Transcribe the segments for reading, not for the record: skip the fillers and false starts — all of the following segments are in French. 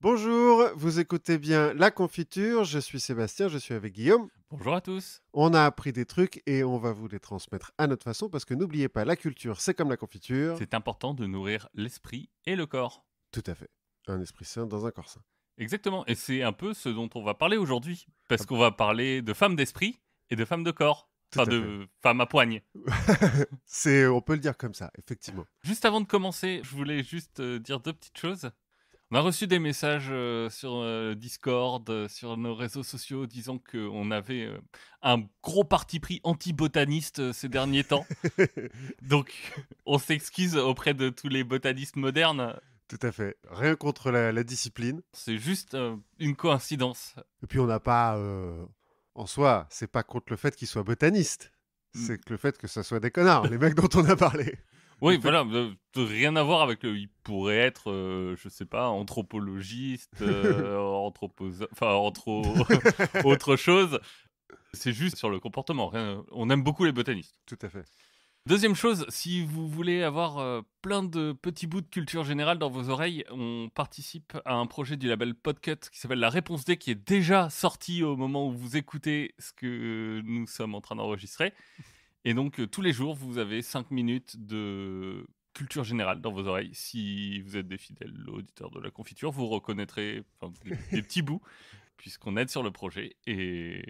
Bonjour, vous écoutez bien La Confiture, je suis Sébastien, je suis avec Guillaume. Bonjour à tous. On a appris des trucs et on va vous les transmettre à notre façon parce que n'oubliez pas, la culture, c'est comme la confiture. C'est important de nourrir l'esprit et le corps. Tout à fait. Un esprit sain dans un corps sain. Exactement, et c'est un peu ce dont on va parler aujourd'hui, Ah, parce qu'on va parler de femmes d'esprit et de femmes de corps, tout enfin à fait. de femmes à poigne. On peut le dire comme ça, effectivement. Juste avant de commencer, je voulais juste dire deux petites choses. On a reçu des messages sur Discord, sur nos réseaux sociaux, disant qu'on avait un gros parti pris anti-botaniste ces derniers temps. Donc, on s'excuse auprès de tous les botanistes modernes. Tout à fait. Rien contre la discipline. C'est juste une coïncidence. Et puis on n'a pas, en soi, c'est pas contre le fait qu'ils soient botanistes. Mm. C'est que le fait que ça soit des connards, les mecs dont on a parlé. Le Oui, fait- voilà, de rien à voir avec le. Il pourrait être, je sais pas, anthropologiste, autre chose. C'est juste sur le comportement. On aime beaucoup les botanistes. Tout à fait. Deuxième chose, si vous voulez avoir plein de petits bouts de culture générale dans vos oreilles, on participe à un projet du label Podcut qui s'appelle La Réponse D, qui est déjà sorti au moment où vous écoutez ce que nous sommes en train d'enregistrer. Et donc, tous les jours, vous avez 5 minutes de culture générale dans vos oreilles. Si vous êtes des fidèles auditeurs de la confiture, vous reconnaîtrez des petits bouts, puisqu'on aide sur le projet. Et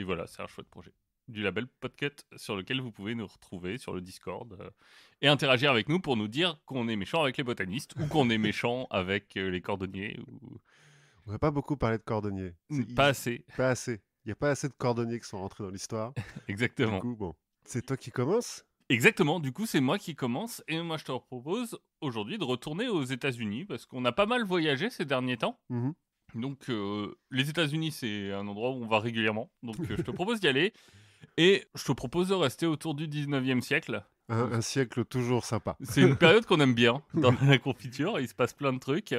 voilà, c'est un chouette projet. Du label Podcut, sur lequel vous pouvez nous retrouver sur le Discord et interagir avec nous pour nous dire qu'on est méchant avec les botanistes ou qu'on est méchant avec les cordonniers. On n'a pas beaucoup parlé de cordonniers. Pas assez, Pas assez. Il n'y a pas assez de cordonniers qui sont rentrés dans l'histoire. Du exactement. coup, bon. C'est toi qui commences. Exactement, du coup c'est moi qui commence et moi je te propose aujourd'hui de retourner aux États-Unis parce qu'on a pas mal voyagé ces derniers temps. Mhm. Donc les États-Unis c'est un endroit où on va régulièrement, donc je te propose d'y aller et je te propose de rester autour du 19e siècle. Un siècle toujours sympa. C'est une période qu'on aime bien dans Oui. la confiture, il se passe plein de trucs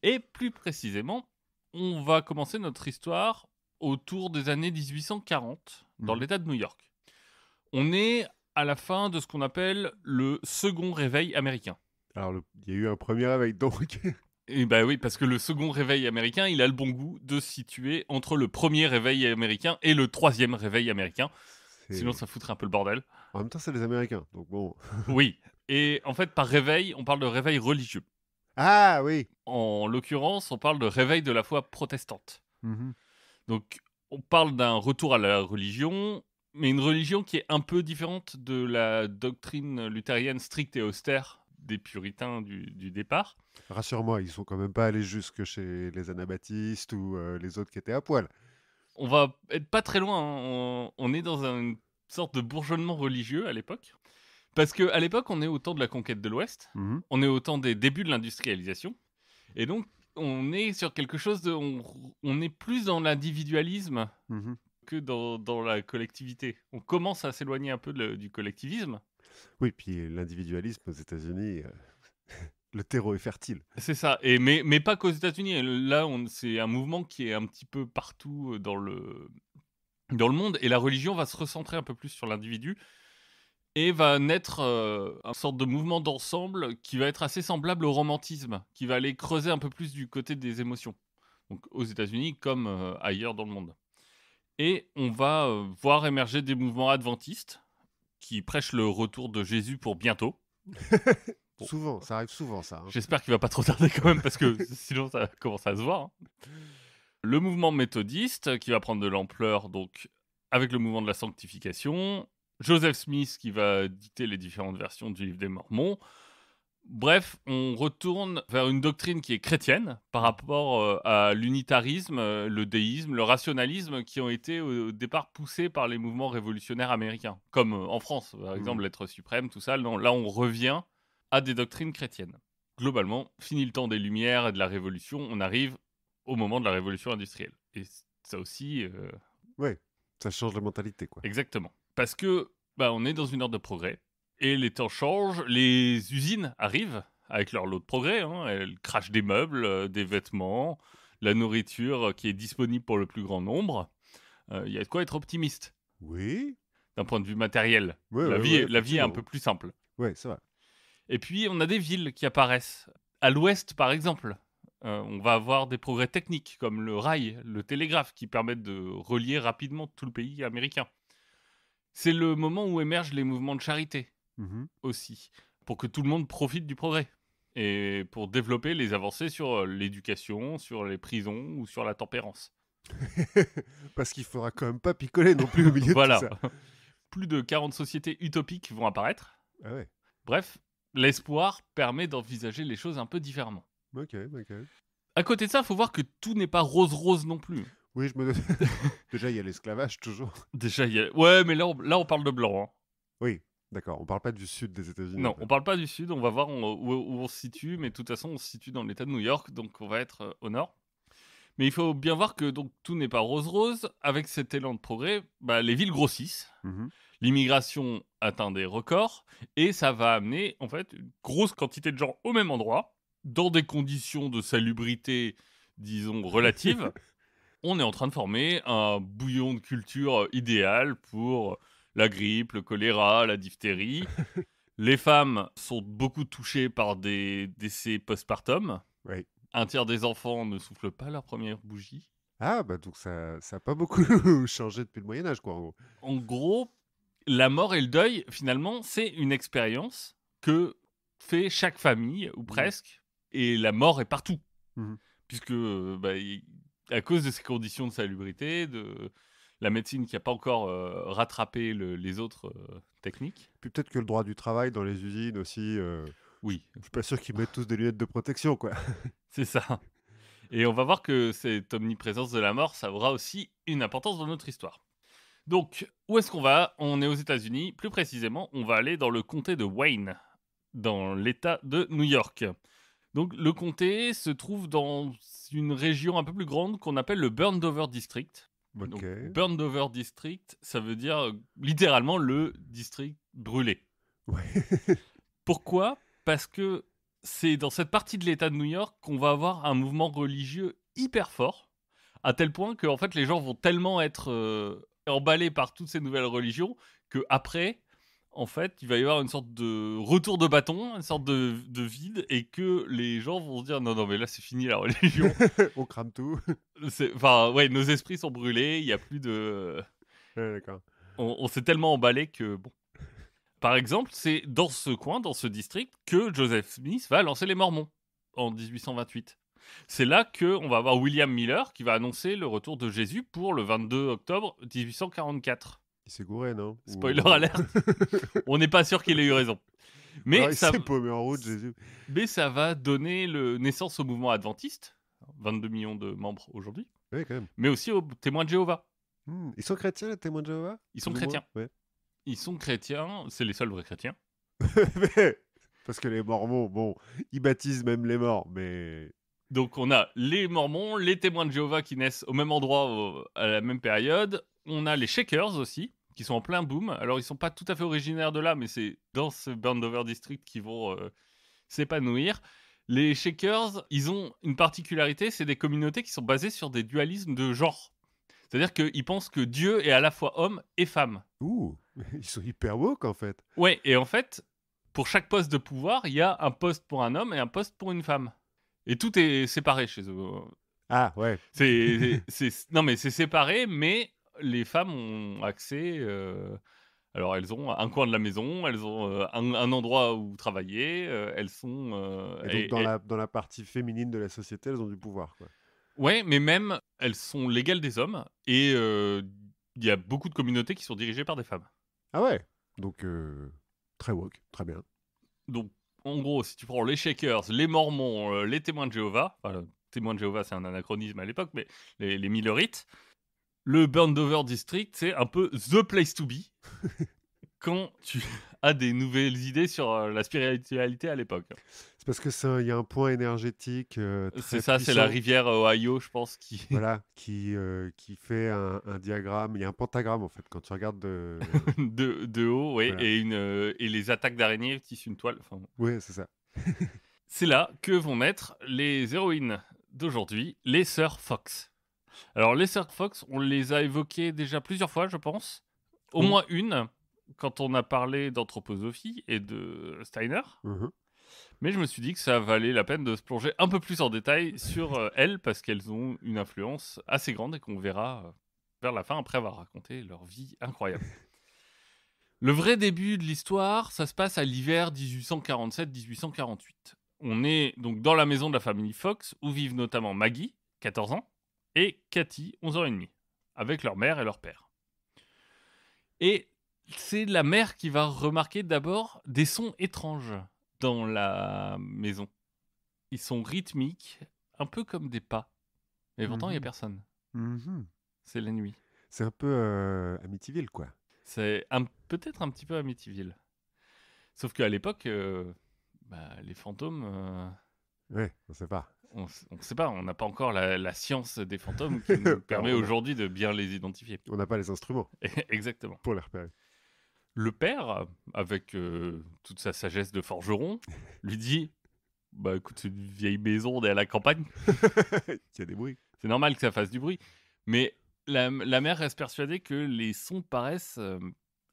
et plus précisément on va commencer notre histoire autour des années 1840 dans Mhm. l'État de New York. On est à la fin de ce qu'on appelle le second réveil américain. Alors, il y a eu un premier réveil, donc. Et bah oui, parce que le second réveil américain, il a le bon goût de se situer entre le premier réveil américain et le troisième réveil américain. Sinon, c'est- ça foutrait un peu le bordel. En même temps, c'est les Américains, donc bon. Oui. Et en fait, par réveil, on parle de réveil religieux. Ah oui. En l'occurrence, on parle de réveil de la foi protestante. Mhm. Donc, on parle d'un retour à la religion, mais une religion qui est un peu différente de la doctrine luthérienne stricte et austère des puritains du départ. Rassure-moi, ils sont quand même pas allés jusque chez les anabaptistes ou les autres qui étaient à poil. On va être pas très loin, hein. On est dans une sorte de bourgeonnement religieux à l'époque. Parce qu'à l'époque, on est au temps de la conquête de l'Ouest, Mhm. on est au temps des débuts de l'industrialisation, et donc on est sur quelque chose de... On est plus dans l'individualisme Mhm. que dans la collectivité. On commence à s'éloigner un peu du collectivisme. Oui, puis l'individualisme aux États-Unis, le terreau est fertile. C'est ça, mais pas qu'aux États-Unis. Là, c'est un mouvement qui est un petit peu partout dans le monde, et la religion va se recentrer un peu plus sur l'individu, et va naître une sorte de mouvement d'ensemble qui va être assez semblable au romantisme, qui va aller creuser un peu plus du côté des émotions. Donc aux États-Unis comme ailleurs dans le monde. Et on va voir émerger des mouvements adventistes qui prêchent le retour de Jésus pour bientôt. Bon, Souvent, ça arrive souvent, ça. Hein. j'espère qu'il va pas trop tarder quand même, parce que sinon ça commence à se voir, hein. Le mouvement méthodiste qui va prendre de l'ampleur donc avec le mouvement de la sanctification. Joseph Smith qui va dicter les différentes versions du livre des Mormons. Bref, on retourne vers une doctrine qui est chrétienne par rapport à l'unitarisme, le déisme, le rationalisme qui ont été au départ poussés par les mouvements révolutionnaires américains. Comme en France, par exemple, Mhm. l'être suprême, tout ça. Non, là, on revient à des doctrines chrétiennes. Globalement, fini le temps des Lumières et de la Révolution, on arrive au moment de la Révolution industrielle. Et ça aussi, Ouais, ça change la mentalité, quoi. exactement. Parce que on est dans une ère de progrès, et les temps changent, les usines arrivent avec leur lot de progrès, hein. Elles crachent des meubles, des vêtements, la nourriture qui est disponible pour le plus grand nombre. Il y a de quoi être optimiste, Oui, d'un point de vue matériel. ouais, La ouais, vie, ouais, la vie est un effectivement. peu plus simple. Ouais, c'est vrai. Et puis, on a des villes qui apparaissent. À l'ouest, par exemple, On va avoir des progrès techniques comme le rail, le télégraphe qui permettent de relier rapidement tout le pays américain. C'est le moment où émergent les mouvements de charité Mmh. aussi, pour que tout le monde profite du progrès et pour développer les avancées sur l'éducation, sur les prisons ou sur la tempérance. Parce qu'il faudra quand même pas picoler non plus au milieu de tout Voilà, ça. plus de 40 sociétés utopiques vont apparaître. Ah ouais, Bref, l'espoir permet d'envisager les choses un peu différemment. OK, OK. À côté de ça, il faut voir que tout n'est pas rose-rose non plus. Oui, je me déjà, il y a l'esclavage toujours. Déjà, ouais, mais là, on parle de blanc, hein. Oui, d'accord, on parle pas du sud des États-Unis, en Non, fait. on parle pas du sud, on va voir où on se situe, mais de toute façon, on se situe dans l'État de New York, donc on va être au nord. Mais il faut bien voir que donc tout n'est pas rose-rose. Avec cet élan de progrès, les villes grossissent, Mmh. l'immigration atteint des records, et ça va amener en fait une grosse quantité de gens au même endroit, dans des conditions de salubrité, disons, relatives. On est en train de former un bouillon de culture idéal pour la grippe, le choléra, la diphtérie. Les femmes sont beaucoup touchées par des décès postpartum. Oui. Un tiers des enfants ne soufflent pas leur première bougie. Ah, bah, donc ça a pas beaucoup changé depuis le Moyen Âge, quoi, en gros. En gros, la mort et le deuil, finalement, c'est une expérience que fait chaque famille, ou Mmh. presque, et la mort est partout. Mmh. Puisque, à cause de ces conditions de salubrité, de la médecine qui n'a pas encore rattrapé les autres techniques. Puis peut-être que le droit du travail dans les usines aussi, Oui, je suis pas sûr qu'ils mettent tous des lunettes de protection, quoi. c'est ça. Et on va voir que cette omniprésence de la mort, ça aura aussi une importance dans notre histoire. Donc, où est-ce qu'on va? On est aux États-Unis. Plus précisément, on va aller dans le comté de Wayne, dans l'État de New York. Donc, le comté se trouve dans une région un peu plus grande qu'on appelle le Burned-Over District. Donc, OK. Burned-Over District, ça veut dire littéralement le district brûlé. Ouais. Pourquoi? Parce que c'est dans cette partie de l'État de New York qu'on va avoir un mouvement religieux hyper fort, à tel point que en fait, les gens vont tellement être emballés par toutes ces nouvelles religions que après, en fait, il va y avoir une sorte de retour de bâton, une sorte de vide, et que les gens vont se dire non, non, mais là, c'est fini la religion. On crame tout. Enfin, ouais, nos esprits sont brûlés, il y a plus de. Ouais, d'accord. On s'est tellement emballé que bon. Par exemple, c'est dans ce coin, dans ce district, que Joseph Smith va lancer les Mormons en 1828. C'est là qu'on va avoir William Miller qui va annoncer le retour de Jésus pour le 22 octobre 1844. Il s'est gouré, non? Spoiler Ou alert, on n'est pas sûr qu'il ait eu raison. alors Mais il ça, s'est paumé en route, Jésus. mais ça va donner naissance au mouvement adventiste, 22 millions de membres aujourd'hui, Oui, quand même. mais aussi aux témoins de Jéhovah. Ils sont chrétiens, les témoins de Jéhovah? Ils sont Plus ou moins? chrétiens. Ouais. Ils sont chrétiens, c'est les seuls vrais chrétiens. Mais parce que les Mormons, bon, ils baptisent même les morts, mais Donc on a les Mormons, les témoins de Jéhovah qui naissent au même endroit à la même période. On a les Shakers aussi, qui sont en plein boom. Alors ils sont pas tout à fait originaires de là, mais c'est dans ce Burned-Over District qu'ils vont s'épanouir. Les Shakers, ils ont une particularité, c'est des communautés qui sont basées sur des dualismes de genre. C'est-à-dire qu'ils pensent que Dieu est à la fois homme et femme. ouh, ils sont hyper woke, en fait. Ouais, et en fait, pour chaque poste de pouvoir, il y a un poste pour un homme et un poste pour une femme. Et tout est séparé chez eux. Ah, ouais. Non, mais c'est séparé, mais les femmes ont accès. Alors, elles ont un coin de la maison, elles ont un endroit où travailler, elles sont. Et donc dans la partie féminine de la société, elles ont du pouvoir, quoi. Ouais, mais même, elles sont l'égale des hommes, et il y a beaucoup de communautés qui sont dirigées par des femmes. Ah ouais? Donc très woke, très bien. Donc, en gros, si tu prends les Shakers, les Mormons, les témoins de Jéhovah, enfin, le témoin de Jéhovah, c'est un anachronisme à l'époque, mais les Millerites, le Burned-Over District, c'est un peu the place to be quand tu as des nouvelles idées sur la spiritualité à l'époque. C'est parce que il y a un point énergétique C'est très ça, c'est la puissant, rivière Ohio, je pense, qui. voilà, qui fait un diagramme. Il y a un pentagramme, en fait, quand tu regardes de... de haut, ouais, Voilà. et les attaques d'araignées tissent une toile. Enfin, Oui, c'est ça. c'est là que vont naître les héroïnes d'aujourd'hui, les sœurs Fox. Alors, les sœurs Fox, on les a évoquées déjà plusieurs fois, je pense. Au Oui. moins une, quand on a parlé d'anthroposophie et de Steiner. Mhm. Mais je me suis dit que ça valait la peine de se plonger un peu plus en détail sur elles, parce qu'elles ont une influence assez grande et qu'on verra vers la fin, après avoir raconté leur vie incroyable. Le vrai début de l'histoire, ça se passe à l'hiver 1847-1848. On est donc dans la maison de la famille Fox, où vivent notamment Maggie, 14 ans, et Cathy, 11 ans et demi, avec leur mère et leur père. Et c'est la mère qui va remarquer d'abord des sons étranges dans la maison. Ils sont rythmiques, un peu comme des pas. Mais pourtant, il n'y a Mhm. personne. Mhm. C'est la nuit. C'est un peu Amityville, quoi. C'est peut-être un petit peu Amityville. Sauf qu'à l'époque, les fantômes, Ouais, on sait pas. on ne sait pas, on n'a pas encore la science des fantômes qui nous Enfin, permet aujourd'hui de bien les identifier. on n'a pas les instruments Exactement. pour les repérer. Le père, avec toute sa sagesse de forgeron, lui dit bah écoute, c'est une vieille maison, on est à la campagne. Il y a des bruits. C'est normal que ça fasse du bruit. Mais la mère reste persuadée que les sons paraissent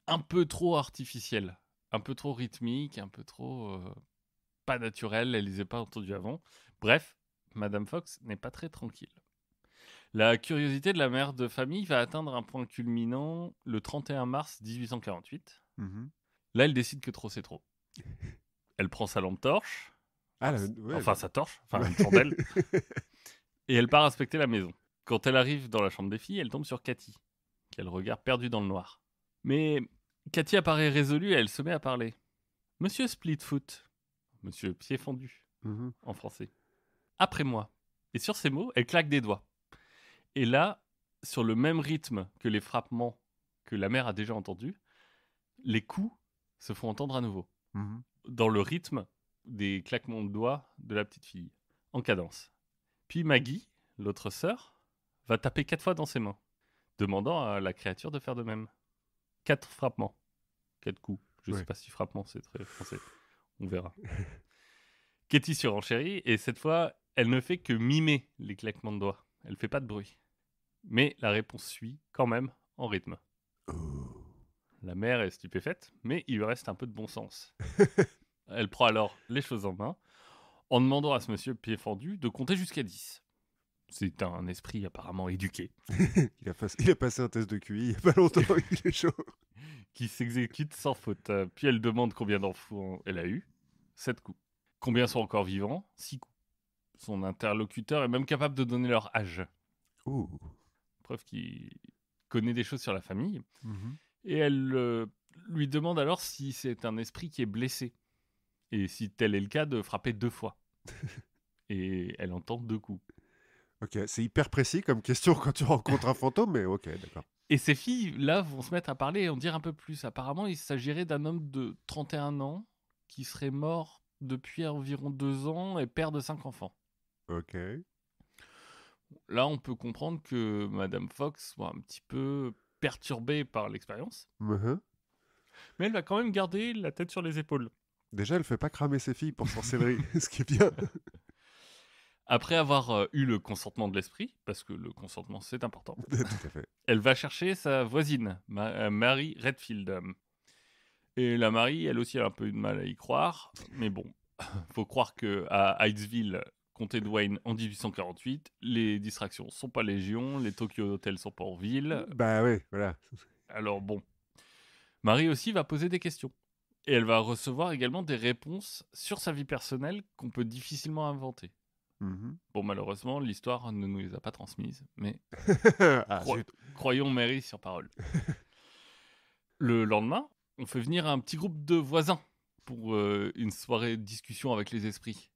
un peu trop artificiels, un peu trop rythmiques, un peu trop pas naturels. Elle les a pas entendus avant. Bref, Madame Fox n'est pas très tranquille. La curiosité de la mère de famille va atteindre un point culminant le 31 mars 1848. Mhm. Là, elle décide que trop c'est trop. Elle prend sa lampe torche, Ah, ouais, enfin sa torche, enfin ouais. une chandelle, et elle part inspecter la maison. Quand elle arrive dans la chambre des filles, elle tombe sur Cathy, qui a le regard perdu dans le noir. Mais Cathy apparaît résolue et elle se met à parler. Monsieur Splitfoot, Monsieur Pied Fendu, Mhm. en français. Après moi. Et sur ces mots, elle claque des doigts. Et là, sur le même rythme que les frappements que la mère a déjà entendus, les coups se font entendre à nouveau. Mhm. Dans le rythme des claquements de doigts de la petite fille, en cadence. Puis Maggie, l'autre sœur, va taper 4 fois dans ses mains, demandant à la créature de faire de même. 4 frappements. 4 coups. Je Ouais. sais pas si frappement c'est très français. On verra. Katie surenchérit et cette fois, elle ne fait que mimer les claquements de doigts. Elle fait pas de bruit. Mais la réponse suit quand même en rythme. Oh. La mère est stupéfaite, mais il lui reste un peu de bon sens. Elle prend alors les choses en main en demandant à ce monsieur pied fendu de compter jusqu'à 10. C'est un esprit apparemment éduqué Il a passé un test de QI il n'y a pas longtemps, il est chaud. qui s'exécute sans faute. Puis elle demande combien d'enfants elle a eu. 7 coups. Combien sont encore vivants? 6 coups. Son interlocuteur est même capable de donner leur âge. Ouh. Preuve qu'il connaît des choses sur la famille. Mhm. Et elle lui demande alors si c'est un esprit qui est blessé. Et si tel est le cas, de frapper 2 fois. Et elle entend 2 coups. Ok, c'est hyper précis comme question quand tu rencontres un fantôme, mais ok, d'accord. Et ces filles, là, vont se mettre à parler et en dire un peu plus. Apparemment, il s'agirait d'un homme de 31 ans qui serait mort depuis environ 2 ans et père de 5 enfants. Ok. Là, on peut comprendre que Madame Fox soit un petit peu perturbée par l'expérience. Mhm. Mais elle va quand même garder la tête sur les épaules. Déjà, elle fait pas cramer ses filles pour sorcellerie, ce qui est bien. Après avoir eu le consentement de l'esprit, parce que le consentement c'est important, Tout à fait. elle va chercher sa voisine, Mary Redfield. Et la Marie, elle aussi, elle a un peu eu de mal à y croire. Mais bon, faut croire qu'à Hydesville, comté de Wayne, en 1848, les distractions sont pas légion, les Tokyo Hotels sont pas en ville. Bah ouais, voilà. Alors bon, Marie aussi va poser des questions. Et elle va recevoir également des réponses sur sa vie personnelle qu'on peut difficilement inventer. Mhm. Bon, malheureusement, l'histoire ne nous les a pas transmises, mais Ah, zut. croyons Mary sur parole. Le lendemain, on fait venir un petit groupe de voisins pour une soirée de discussion avec les esprits.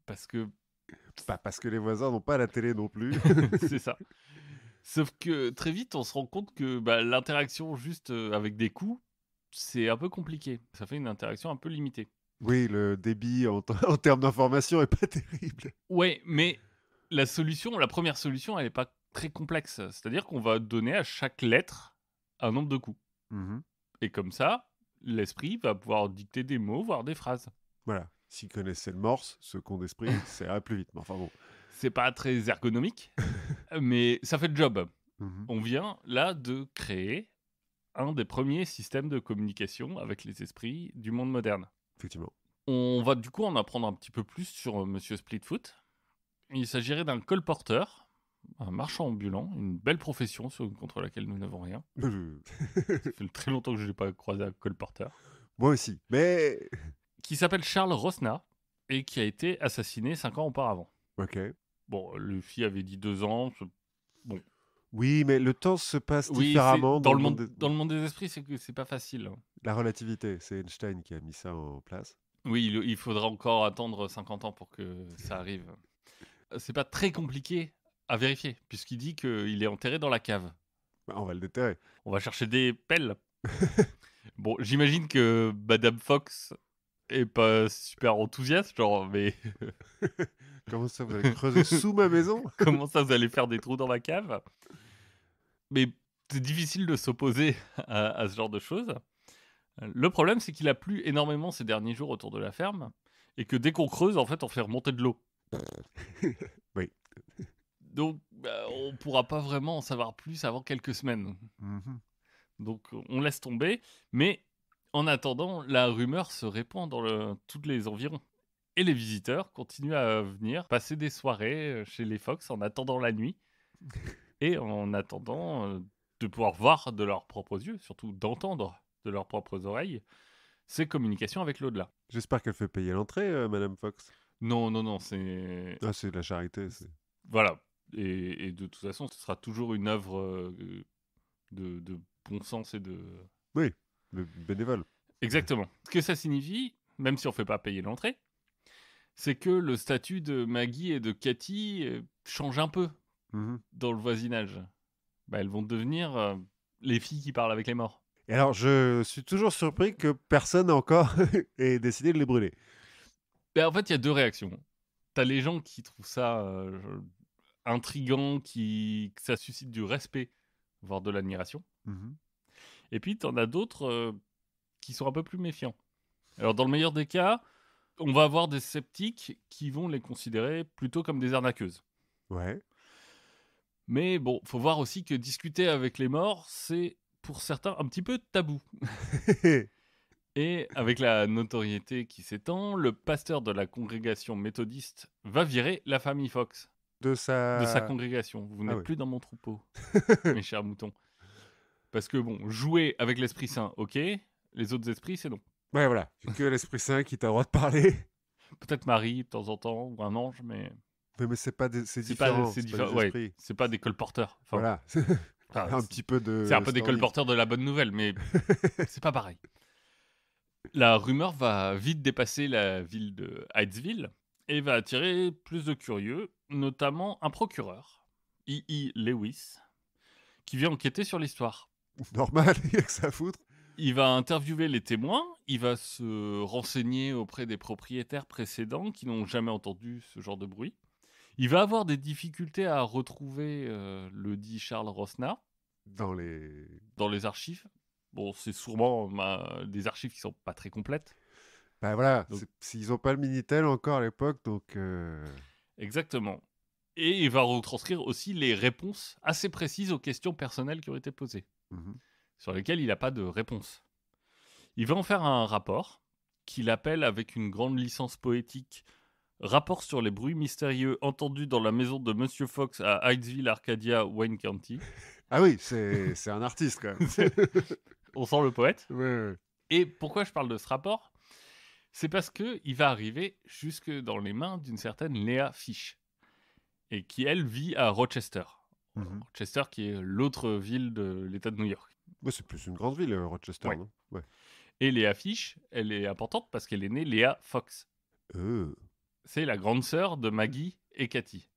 Parce que Pas parce que les voisins n'ont pas la télé non plus. c'est ça. Sauf que très vite, on se rend compte que l'interaction juste avec des coups, c'est un peu compliqué. Ça fait une interaction un peu limitée. Oui, le débit en termes d'information est pas terrible. Ouais, mais la première solution, elle n'est pas très complexe. C'est-à-dire qu'on va donner à chaque lettre un nombre de coups. Mhm. Et comme ça, l'esprit va pouvoir dicter des mots, voire des phrases. Voilà. S'ils connaissaient le morse, ce con d'esprit, ça irait plus vite. Mais enfin bon. C'est pas très ergonomique, mais ça fait le job. Mhm. On vient là de créer un des premiers systèmes de communication avec les esprits du monde moderne. Effectivement. On va du coup en apprendre un petit peu plus sur Monsieur Splitfoot. Il s'agirait d'un colporteur, un marchand ambulant, une belle profession contre laquelle nous n'avons rien. Ça fait très longtemps que je n'ai pas croisé un colporteur. Moi aussi, mais... Qui s'appelle Charles Rosna et qui a été assassiné 5 ans auparavant. Ok. Bon, le fille avait dit 2 ans. Bon. Oui, mais le temps se passe Oui, différemment dans dans le monde monde, dans le monde des esprits, c'est que c'est pas facile. La relativité, c'est Einstein qui a mis ça en place. Oui, il faudra encore attendre 50 ans pour que ça arrive. C'est pas très compliqué à vérifier, puisqu'il dit qu'il est enterré dans la cave. Bah, on va le déterrer. On va chercher des pelles. Bon, j'imagine que Madame Fox est pas super enthousiaste, genre, mais Comment ça, vous allez creuser sous ma maison? comment ça vous allez faire des trous dans ma cave? Mais c'est difficile de s'opposer à ce genre de choses. Le problème, c'est qu'il a plu énormément ces derniers jours autour de la ferme, et que dès qu'on creuse, en fait, on fait remonter de l'eau. Oui. Donc, on pourra pas vraiment en savoir plus avant quelques semaines. Mhm. Donc, on laisse tomber. Mais en attendant, la rumeur se répand dans tous les environs. Et les visiteurs continuent à venir passer des soirées chez les Fox en attendant la nuit. Et en attendant de pouvoir voir de leurs propres yeux, surtout d'entendre de leurs propres oreilles, ces communications avec l'au-delà. J'espère qu'elle fait payer l'entrée, Madame Fox. Non, non, non, c'est... Ah, c'est de la charité. Voilà. Et de toute façon, ce sera toujours une œuvre de bon sens et de... Oui, le bénévole. Exactement. Ce que ça signifie, même si on ne fait pas payer l'entrée, c'est que le statut de Maggie et de Cathy change un peu Mhm. dans le voisinage. Bah, elles vont devenir les filles qui parlent avec les morts. Et alors, je suis toujours surpris que personne encore ait décidé de les brûler. Ben, en fait, il y a 2 réactions. T'as les gens qui trouvent ça intriguant, que ça suscite du respect, voire de l'admiration. Mhm. Et puis, t'en as d'autres qui sont un peu plus méfiants. Alors, dans le meilleur des cas, on va avoir des sceptiques qui vont les considérer plutôt comme des arnaqueuses. Ouais. Mais bon, faut voir aussi que discuter avec les morts, c'est pour certains un petit peu tabou. Et avec la notoriété qui s'étend, le pasteur de la congrégation méthodiste va virer la famille Fox De de sa sa... congrégation. Vous n'êtes oui. plus dans mon troupeau, mes chers moutons. Parce que bon, jouer avec l'Esprit Saint, ok. Les autres esprits, c'est non. Ouais, voilà. C'est que l'Esprit Saint qui t'a le droit de parler. Peut-être Marie, de temps en temps, ou un ange, mais... Mais c'est pas des... c'est C'est pas, différent. c'est C'est pas différent. des Ouais, esprits. c'est pas des colporteurs. Enfin, Voilà. enfin, Un petit peu de... c'est un peu des standing. colporteurs de la bonne nouvelle, mais c'est pas pareil. La rumeur va vite dépasser la ville de Hydesville et va attirer plus de curieux, notamment un procureur, E.E. Lewis, qui vient enquêter sur l'histoire. Normal, il y a que ça à foutre. Il va interviewer les témoins, il va se renseigner auprès des propriétaires précédents qui n'ont jamais entendu ce genre de bruit. Il va avoir des difficultés à retrouver le dit Charles Rosna Dans les... dans les archives. Bon, c'est sûrement des archives qui sont pas très complètes. Bah voilà, Donc- ils n'ont pas le Minitel encore à l'époque, donc... Exactement. Et il va retranscrire aussi les réponses assez précises aux questions personnelles qui ont été posées, mhm. sur lesquelles il n'a pas de réponse. Il va en faire un rapport, qu'il appelle avec une grande licence poétique « Rapport sur les bruits mystérieux entendus dans la maison de Monsieur Fox à Hydesville, Arcadia, Wayne County Ah oui, c'est un artiste, quand même. ». On sent le poète. Ouais, ouais. Et pourquoi je parle de ce rapport ? C'est parce qu'il va arriver jusque dans les mains d'une certaine Léa Fish, et qui, elle, vit à Rochester. Mhm. Rochester, qui est l'autre ville de l'État de New York. Ouais, c'est plus une grande ville, Rochester, Ouais. non? Ouais. Et Léa Fish, elle est importante parce qu'elle est née Léa Fox. C'est la grande sœur de Maggie et Cathy,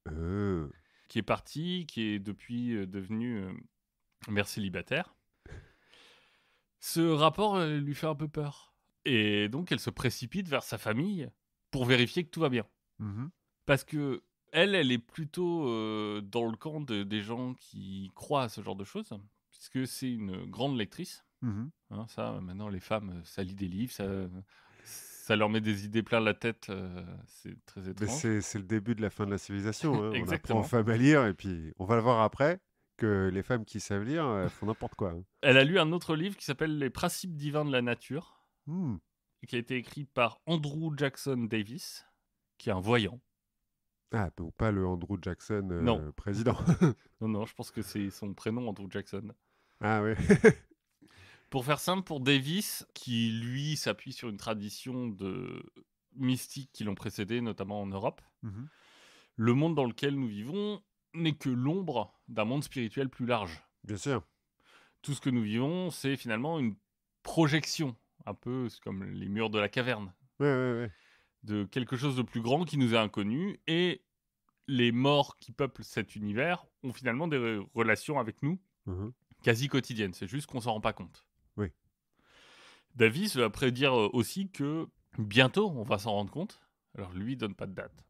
qui est partie, qui est depuis devenue mère célibataire. Ce rapport lui fait un peu peur. Et donc, elle se précipite vers sa famille pour vérifier que tout va bien. Mhm. Parce que elle est plutôt dans le camp des gens qui croient à ce genre de choses, puisque c'est une grande lectrice. Mhm. Hein, ça, maintenant, les femmes, ça lit des livres, ça leur met des idées plein la tête, c'est très Mais étrange. c'est le début de la fin de la civilisation. Hein. On apprend Exactement. aux femmes à lire, et puis on va le voir après, que les femmes qui savent lire, elles font n'importe quoi. Hein. Elle a lu un autre livre qui s'appelle Les principes divins de la nature, Hmm. qui a été écrit par Andrew Jackson Davis, qui est un voyant. Ah, donc pas le Andrew Jackson Non. président. Non, je pense que c'est son prénom, Andrew Jackson. Ah ouais. Pour faire simple, pour Davis, qui lui s'appuie sur une tradition de mystiques qui l'ont précédé, notamment en Europe, Mhm. le monde dans lequel nous vivons n'est que l'ombre d'un monde spirituel plus large. Bien sûr. Tout ce que nous vivons, c'est finalement une projection, un peu comme les murs de la caverne, Ouais. de quelque chose de plus grand qui nous est inconnu, et les morts qui peuplent cet univers ont finalement des relations avec nous Mhm. quasi quotidiennes. C'est juste qu'on s'en rend pas compte. Oui. Davis va prédire aussi que bientôt on va s'en rendre compte. Alors lui il donne pas de date.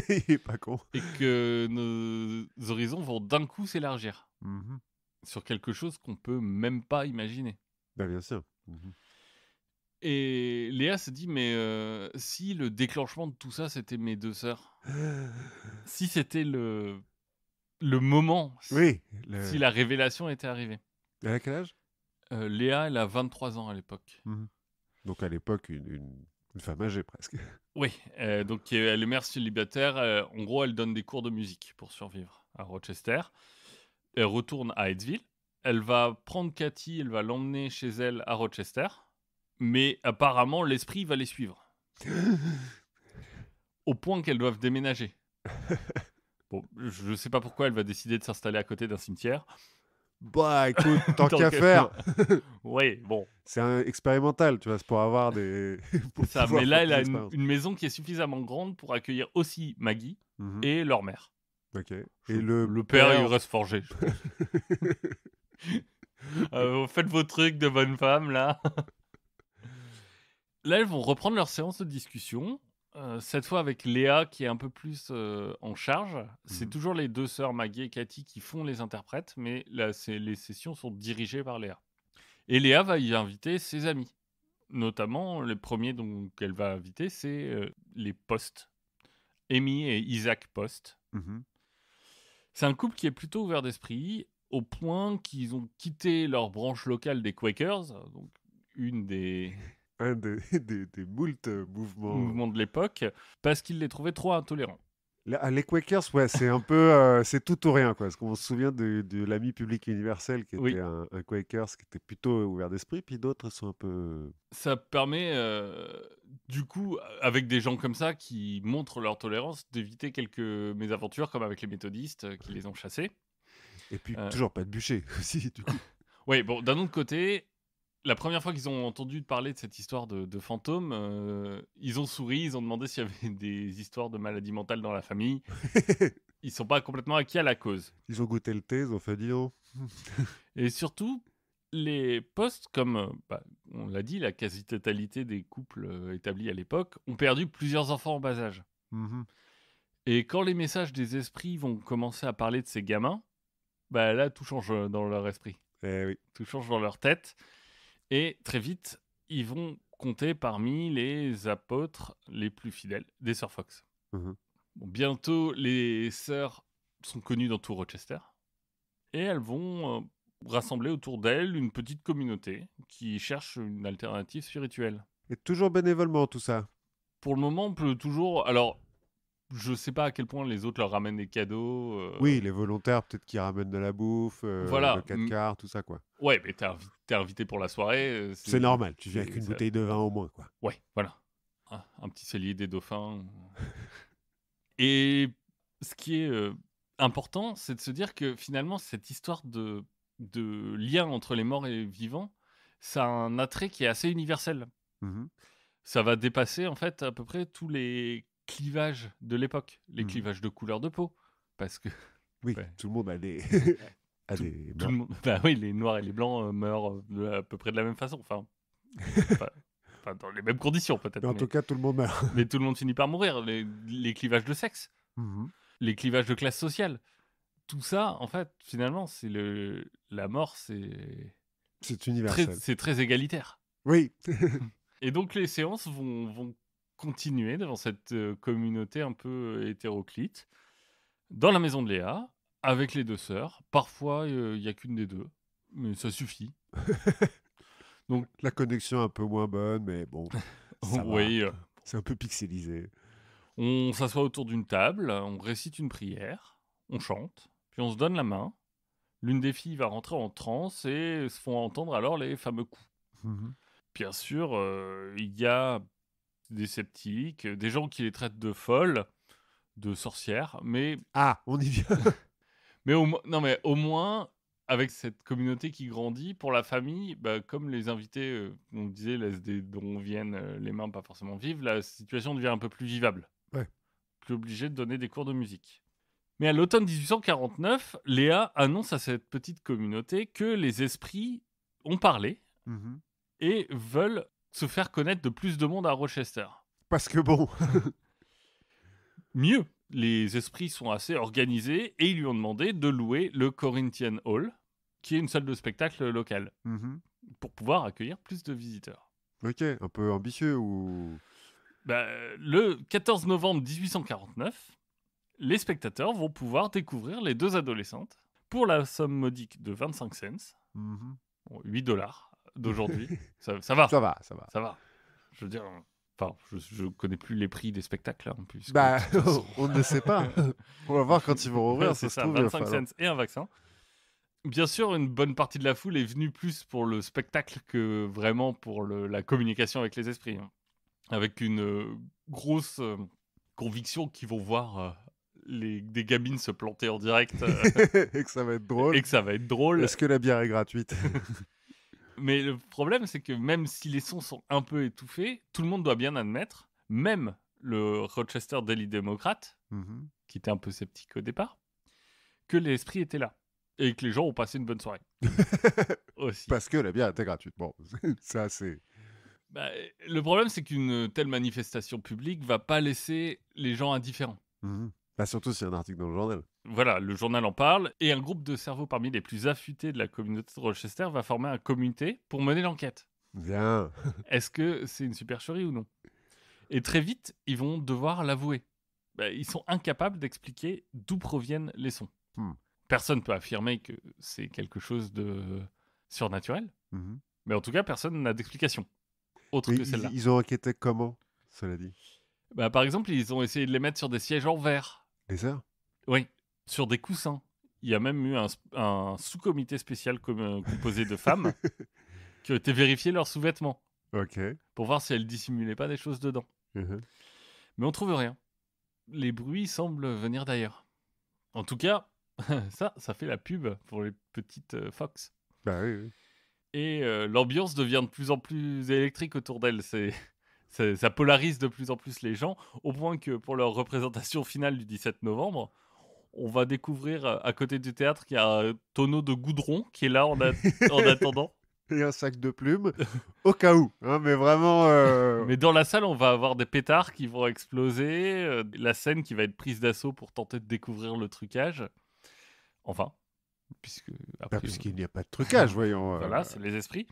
Il est pas con. Et que nos horizons vont d'un coup s'élargir Mhm. sur quelque chose qu'on peut même pas imaginer. Bah, bien sûr. Mhm. Et Léa se dit, mais si le déclenchement de tout ça, c'était mes 2 sœurs, si c'était le moment, Oui. si la révélation était arrivée. Elle a quel âge? Léa, elle a 23 ans à l'époque. Mhm. Donc à l'époque, une femme âgée presque. Oui, donc elle est mère célibataire. En gros, elle donne des cours de musique pour survivre à Rochester. Elle retourne à Hainesville. Elle va prendre Cathy, elle va l'emmener chez elle à Rochester. Mais apparemment, l'esprit va les suivre. Au point qu'elles doivent déménager. Bon, je sais pas pourquoi elle va décider de s'installer à côté d'un cimetière. Bah écoute, tant Tant qu'à que- faire, Oui, bon, c'est un expérimental, tu vois, c'est pour avoir des. Pour c'est ça. pouvoir Mais là, faire elle des a expériences. une maison qui est suffisamment grande pour accueillir aussi Maggie Mhm. et leur mère. Ok. Et le père, il père. reste forgé, je pense. Faites vos trucs de bonne femme, là. Là, elles vont reprendre leur séance de discussion. Cette fois avec Léa qui est un peu plus en charge. C'est Mhm. toujours les 2 sœurs Maggie et Cathy qui font les interprètes, mais là, les sessions sont dirigées par Léa. Et Léa va y inviter ses amis. Notamment, les premiers qu'elle va inviter, c'est les Post. Amy et Isaac Post. Mhm. C'est un couple qui est plutôt ouvert d'esprit, au point qu'ils ont quitté leur branche locale des Quakers, donc une des Un des moult mouvements. mouvements de l'époque, parce qu'ils les trouvaient trop intolérants. Les Quakers, ouais, c'est un peu. C'est tout ou rien, quoi. Parce qu'on se souvient de l'ami public universel qui était Oui, un Quakers qui était plutôt ouvert d'esprit, puis d'autres sont un peu. ça permet, du coup, avec des gens comme ça qui montrent leur tolérance, d'éviter quelques mésaventures, comme avec les méthodistes qui les ont chassés. Et puis Euh, toujours pas de bûcher aussi, du coup. Oui, bon, d'un autre côté, la première fois qu'ils ont entendu parler de cette histoire de fantômes, ils ont souri, ils ont demandé s'il y avait des histoires de maladies mentales dans la famille. Ils sont pas complètement acquis à la cause. Ils ont goûté le thé, ils ont fait dis donc. Et surtout, les postes, comme on l'a dit, la quasi-totalité des couples établis à l'époque, ont perdu plusieurs enfants en bas âge. Mhm. Et quand les messages des esprits vont commencer à parler de ces gamins, bah là, tout change dans leur esprit. Eh oui. Tout change dans leur tête. Et très vite, ils vont compter parmi les apôtres les plus fidèles des sœurs Fox. Mhm. Bon, bientôt, les sœurs sont connues dans tout Rochester. Et elles vont rassembler autour d'elles une petite communauté qui cherche une alternative spirituelle. Et toujours bénévolement, tout ça. Pour le moment, on peut toujours... Alors, je sais pas à quel point les autres leur ramènent des cadeaux. Oui, les volontaires, peut-être qui ramènent de la bouffe, le Voilà. 4 quarts, tout ça, quoi. Ouais, mais t'es invité pour la soirée. C'est normal, tu viens avec une ça- bouteille de vin au moins, quoi. Ouais, voilà. Un petit cellier des dauphins. Et ce qui est important, c'est de se dire que finalement, cette histoire de lien entre les morts et les vivants, ça a un attrait qui est assez universel. Mhm. Ça va dépasser en fait à peu près tous les clivages de l'époque, les Mhm. clivages de couleur de peau. Parce que Oui, ouais, tout le monde a des. a tout, des tout le monde, bah oui, les noirs et les blancs meurent à peu près de la même façon. Pas- enfin, dans les mêmes conditions peut-être, Mais en tout cas, tout le monde meurt. mais tout le monde finit par mourir. Les clivages de sexe, Mhm. les clivages de classe sociale, tout ça, en fait, finalement, la mort, C'est universel. c'est très égalitaire. Oui. Et donc les séances vont continuer devant cette communauté un peu hétéroclite, dans la maison de Léa, avec les 2 sœurs. Parfois, il n'y a qu'une des deux, mais ça suffit. Donc, La connexion est un peu moins bonne, mais bon, ça va. oui, C'est un peu pixelisé. on s'assoit autour d'une table, on récite une prière, on chante, puis on se donne la main. L'une des filles va rentrer en transe et se font entendre alors les fameux coups. Mhm. Bien sûr, il y a des sceptiques, des gens qui les traitent de folles, de sorcières, Ah, on y vient. mais au moins, avec cette communauté qui grandit, pour la famille, bah, comme les invités, on disait, dont viennent les mains pas forcément vives, la situation devient un peu plus vivable. Ouais. Plus obligé de donner des cours de musique. Mais à l'automne 1849, Léa annonce à cette petite communauté que les esprits ont parlé Mhm. et veulent se faire connaître de plus de monde à Rochester. Parce que bon. Mieux, les esprits sont assez organisés et ils lui ont demandé de louer le Corinthian Hall, qui est une salle de spectacle locale, Mhm. pour pouvoir accueillir plus de visiteurs. Ok, un peu ambitieux ou. Bah, le 14 novembre 1849, les spectateurs vont pouvoir découvrir les deux adolescentes pour la somme modique de 25 cents, Mhm. bon, 8 dollars d'aujourd'hui. Ça va, Ça va, ça va. ça va. Je veux dire, enfin, je connais plus les prix des spectacles, hein, puisque Bah, de toute façon... on ne sait pas. On va voir quand ils vont ouvrir, C'est ça se ça, trouve, il va 25 falloir. cents et un vaccin. Bien sûr, une bonne partie de la foule est venue plus pour le spectacle que vraiment pour la communication avec les esprits, hein. Avec une grosse conviction qu'ils vont voir des gamines se planter en direct Et que ça va être drôle. et que ça va être drôle. Est-ce que la bière est gratuite? Mais le problème, c'est que même si les sons sont un peu étouffés, tout le monde doit bien admettre, même le Rochester Daily Democrat, Mhm. qui était un peu sceptique au départ, que l'esprit était là. Et que les gens ont passé une bonne soirée. Aussi. Parce que la bière était gratuite. Bon, ça c'est. Bah, le problème, c'est qu'une telle manifestation publique va pas laisser les gens indifférents. Mhm. Bah, surtout s'il y a un article dans le journal. Voilà, le journal en parle, et un groupe de cerveaux parmi les plus affûtés de la communauté de Rochester va former un comité pour mener l'enquête. Bien. Est-ce que c'est une supercherie ou non? Et très vite, ils vont devoir l'avouer. Bah, ils sont incapables d'expliquer d'où proviennent les sons. Hmm. Personne peut affirmer que c'est quelque chose de surnaturel, Mhm. mais en tout cas, personne n'a d'explication autre Mais que celle-là. ils ont enquêté comment, cela dit? Bah, par exemple, ils ont essayé de les mettre sur des sièges en verre. Les heures? Oui, sur des coussins. Il y a même eu un sous-comité spécial composé de femmes qui ont été vérifier leurs sous-vêtements Ok. pour voir si elles dissimulaient pas des choses dedans. Mhm. Mais on trouve rien. Les bruits semblent venir d'ailleurs. En tout cas, ça fait la pub pour les petites Fox. Bah oui, oui. Et l'ambiance devient de plus en plus électrique autour d'elles. Ça polarise de plus en plus les gens, au point que pour leur représentation finale du 17 novembre, on va découvrir à côté du théâtre qu'il y a un tonneau de goudron qui est là en attendant. Et un sac de plumes, au cas où. Hein, mais vraiment. Mais dans la salle, on va avoir des pétards qui vont exploser, la scène qui va être prise d'assaut pour tenter de découvrir le trucage. Enfin, puisque Bah, après, puisqu'il n'y a pas de trucage, voyons. voilà, c'est les esprits.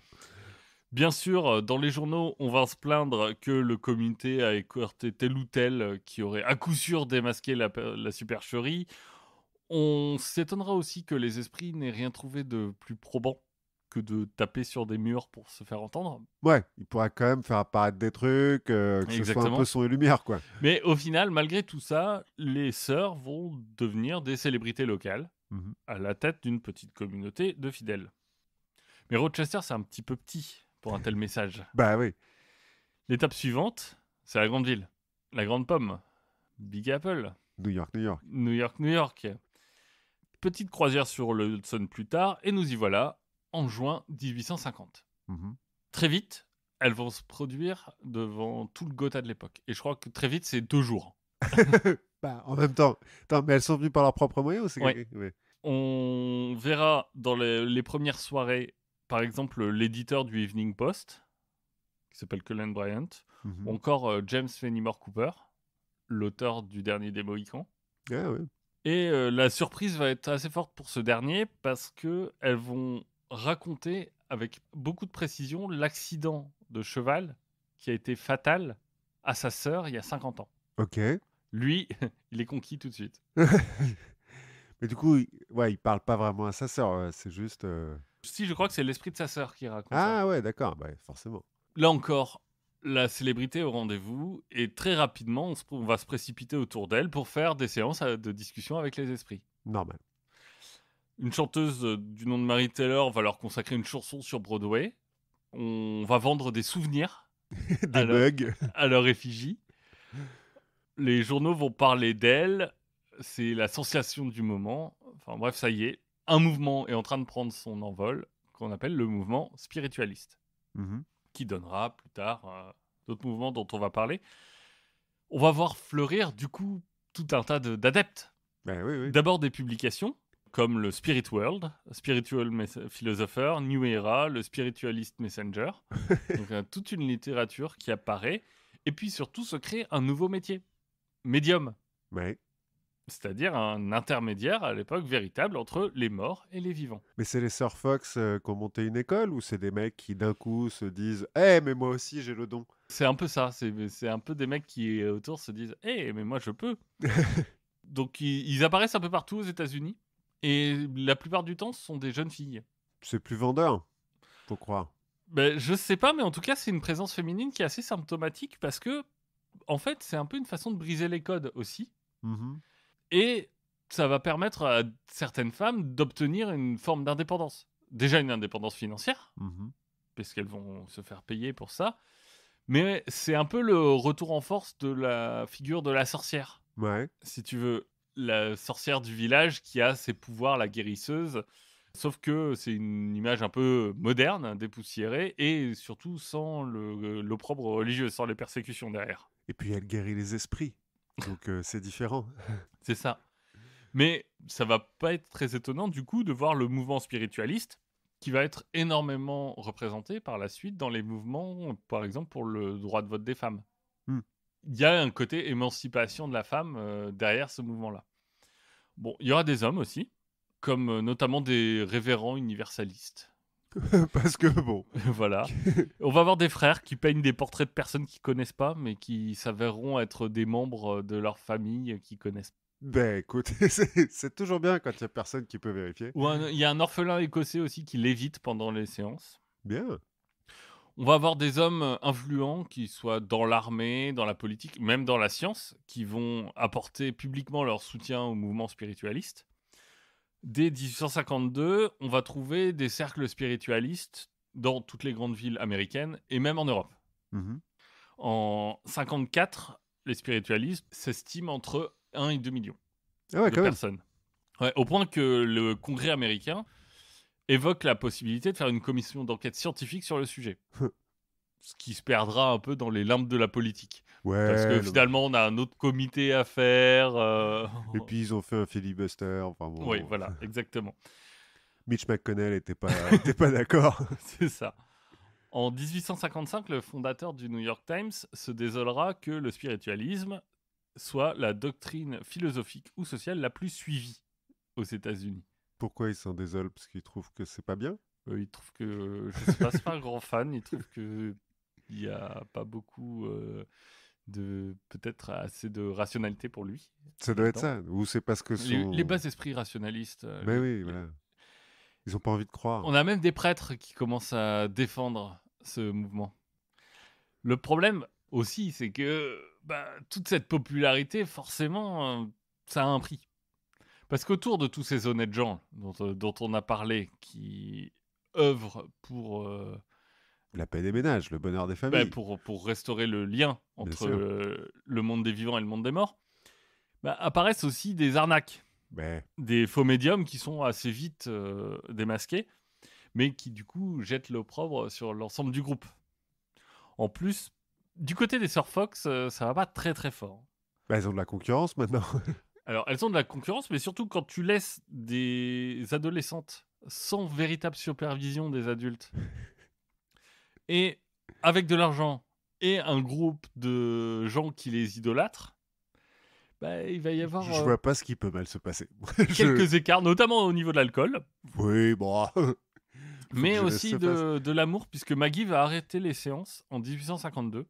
Bien sûr, dans les journaux, on va se plaindre que le comité a écarté tel ou tel qui aurait à coup sûr démasqué la supercherie. On s'étonnera aussi que les esprits n'aient rien trouvé de plus probant que de taper sur des murs pour se faire entendre. Ouais, il pourra quand même faire apparaître des trucs, que ce soit un Exactement. peu son et lumière, quoi. Mais au final, malgré tout ça, les sœurs vont devenir des célébrités locales Mhm. à la tête d'une petite communauté de fidèles. Mais Rochester, c'est un petit peu petit pour un tel message. Bah oui. L'étape suivante, c'est la grande ville, la grande pomme, Big Apple, New York, New York. New York, New York. Petite croisière sur le Hudson plus tard, et nous y voilà en juin 1850. Mhm. Très vite, elles vont se produire devant tout le Gotha de l'époque. Et je crois que très vite, c'est 2 jours. Bah, en même temps. Attends, mais elles sont venues par leurs propres moyens ou c'est Ouais. quelqu'un- ouais. On verra dans les premières soirées, par exemple, l'éditeur du Evening Post, qui s'appelle Cullen Bryant, Mhm. ou encore James Fenimore Cooper, l'auteur du dernier des Mohicans. Ah ouais. Et la surprise va être assez forte pour ce dernier parce qu'elles vont raconter avec beaucoup de précision l'accident de cheval qui a été fatal à sa sœur il y a 50 ans. Ok. Lui, il est conquis tout de suite. Mais du coup, ouais, il parle pas vraiment à sa sœur, c'est juste. Si, je crois que c'est l'esprit de sa sœur qui raconte ça. Ah ouais, d'accord, bah, forcément. Là encore, la célébrité au rendez-vous et très rapidement, on va se précipiter autour d'elle pour faire des séances de discussion avec les esprits. Normal. Une chanteuse du nom de Mary Taylor va leur consacrer une chanson sur Broadway. On va vendre des souvenirs Des mugs. à leur effigie. Les journaux vont parler d'elle. C'est la sensation du moment. Enfin bref, ça y est. Un mouvement est en train de prendre son envol, qu'on appelle le mouvement spiritualiste, Mhm. qui donnera plus tard d'autres mouvements dont on va parler. On va voir fleurir du coup tout un tas d'adeptes. Bah, oui, oui. D'abord des publications, comme le Spirit World, Spiritual Philosopher, New Era, le Spiritualist Messenger. Donc toute une littérature qui apparaît. Et puis surtout se crée un nouveau métier, médium. Ouais. C'est-à-dire un intermédiaire à l'époque véritable entre les morts et les vivants. Mais c'est les Sœurs Fox qui ont monté une école ou c'est des mecs qui d'un coup se disent « Eh, mais moi aussi j'ai le don !» C'est un peu ça, c'est un peu des mecs qui autour se disent « Eh, mais moi je peux !» Donc ils apparaissent un peu partout aux États-Unis. Et la plupart du temps, ce sont des jeunes filles. C'est plus vendeur, faut croire. Ben, je sais pas, mais en tout cas, c'est une présence féminine qui est assez symptomatique parce que, en fait, c'est un peu une façon de briser les codes aussi. Mhm. Et ça va permettre à certaines femmes d'obtenir une forme d'indépendance. Déjà une indépendance financière, Mhm. puisqu'elles vont se faire payer pour ça. Mais c'est un peu le retour en force de la figure de la sorcière. Ouais. Si tu veux, la sorcière du village qui a ses pouvoirs, la guérisseuse. Sauf que c'est une image un peu moderne, dépoussiérée, et surtout sans l'opprobre religieux, sans les persécutions derrière. Et puis elle guérit les esprits. Donc c'est différent. C'est ça. Mais ça va pas être très étonnant du coup de voir le mouvement spiritualiste qui va être énormément représenté par la suite dans les mouvements, par exemple pour le droit de vote des femmes. Hmm. Il y a un côté émancipation de la femme derrière ce mouvement-là. Bon, il y aura des hommes aussi, comme notamment des révérends universalistes. Parce que bon. Voilà. On va avoir des frères qui peignent des portraits de personnes qu'ils connaissent pas, mais qui s'avéreront être des membres de leur famille qu'ils connaissent. Ben écoute, c'est toujours bien quand il y a personne qui peut vérifier. Ou il y a un orphelin écossais aussi qui lévite pendant les séances. Bien. On va avoir des hommes influents qui soient dans l'armée, dans la politique, même dans la science, qui vont apporter publiquement leur soutien au mouvement spiritualiste. Dès 1852, on va trouver des cercles spiritualistes dans toutes les grandes villes américaines et même en Europe. Mhm. En 54, les spiritualistes s'estiment entre 1 et 2 millions Ah ouais, de quand même. personnes. Ouais, au point que le Congrès américain évoque la possibilité de faire une commission d'enquête scientifique sur le sujet. Ce qui se perdra un peu dans les limbes de la politique. Ouais. Parce que finalement, on a un autre comité à faire. Et puis ils ont fait un filibuster. Enfin bon. Oui, voilà, exactement. Mitch McConnell était pas d'accord. C'est ça. En 1855, le fondateur du New York Times se désolera que le spiritualisme soit la doctrine philosophique ou sociale la plus suivie aux États-Unis. Pourquoi ils s'en désolent? Parce qu'ils trouvent que c'est pas bien? Il trouve que, je sais pas, c'est pas un grand fan. Il trouve que il y a pas beaucoup de, peut-être assez de rationalité pour lui. Ça doit être là-dedans. ça. Ou c'est parce que Les bas esprits rationalistes. Mais oui, voilà. Ils ont pas envie de croire. On a même des prêtres qui commencent à défendre ce mouvement. Le problème aussi, c'est que toute cette popularité, forcément, ça a un prix. Parce qu'autour de tous ces honnêtes gens dont on a parlé, qui œuvrent pour, La paix des ménages, le bonheur des familles. pour restaurer le lien Bien entre sûr. le monde des vivants et le monde des morts, apparaissent aussi des arnaques, Ben, des faux médiums qui sont assez vite démasqués, mais qui du coup jettent l'opprobre sur l'ensemble du groupe. En plus, du côté des Sœurs Fox, ça va pas très très fort. ben, ils ont de la concurrence maintenant. Alors, elles ont de la concurrence, mais surtout quand tu laisses des adolescentes sans véritable supervision des adultes et avec de l'argent et un groupe de gens qui les idolâtrent, il va y avoir Je vois pas ce qui peut mal se passer. quelques écarts, notamment au niveau de l'alcool, Oui, bon. mais que je laisse aussi se passer. de l'amour, puisque Maggie va arrêter les séances en 1852,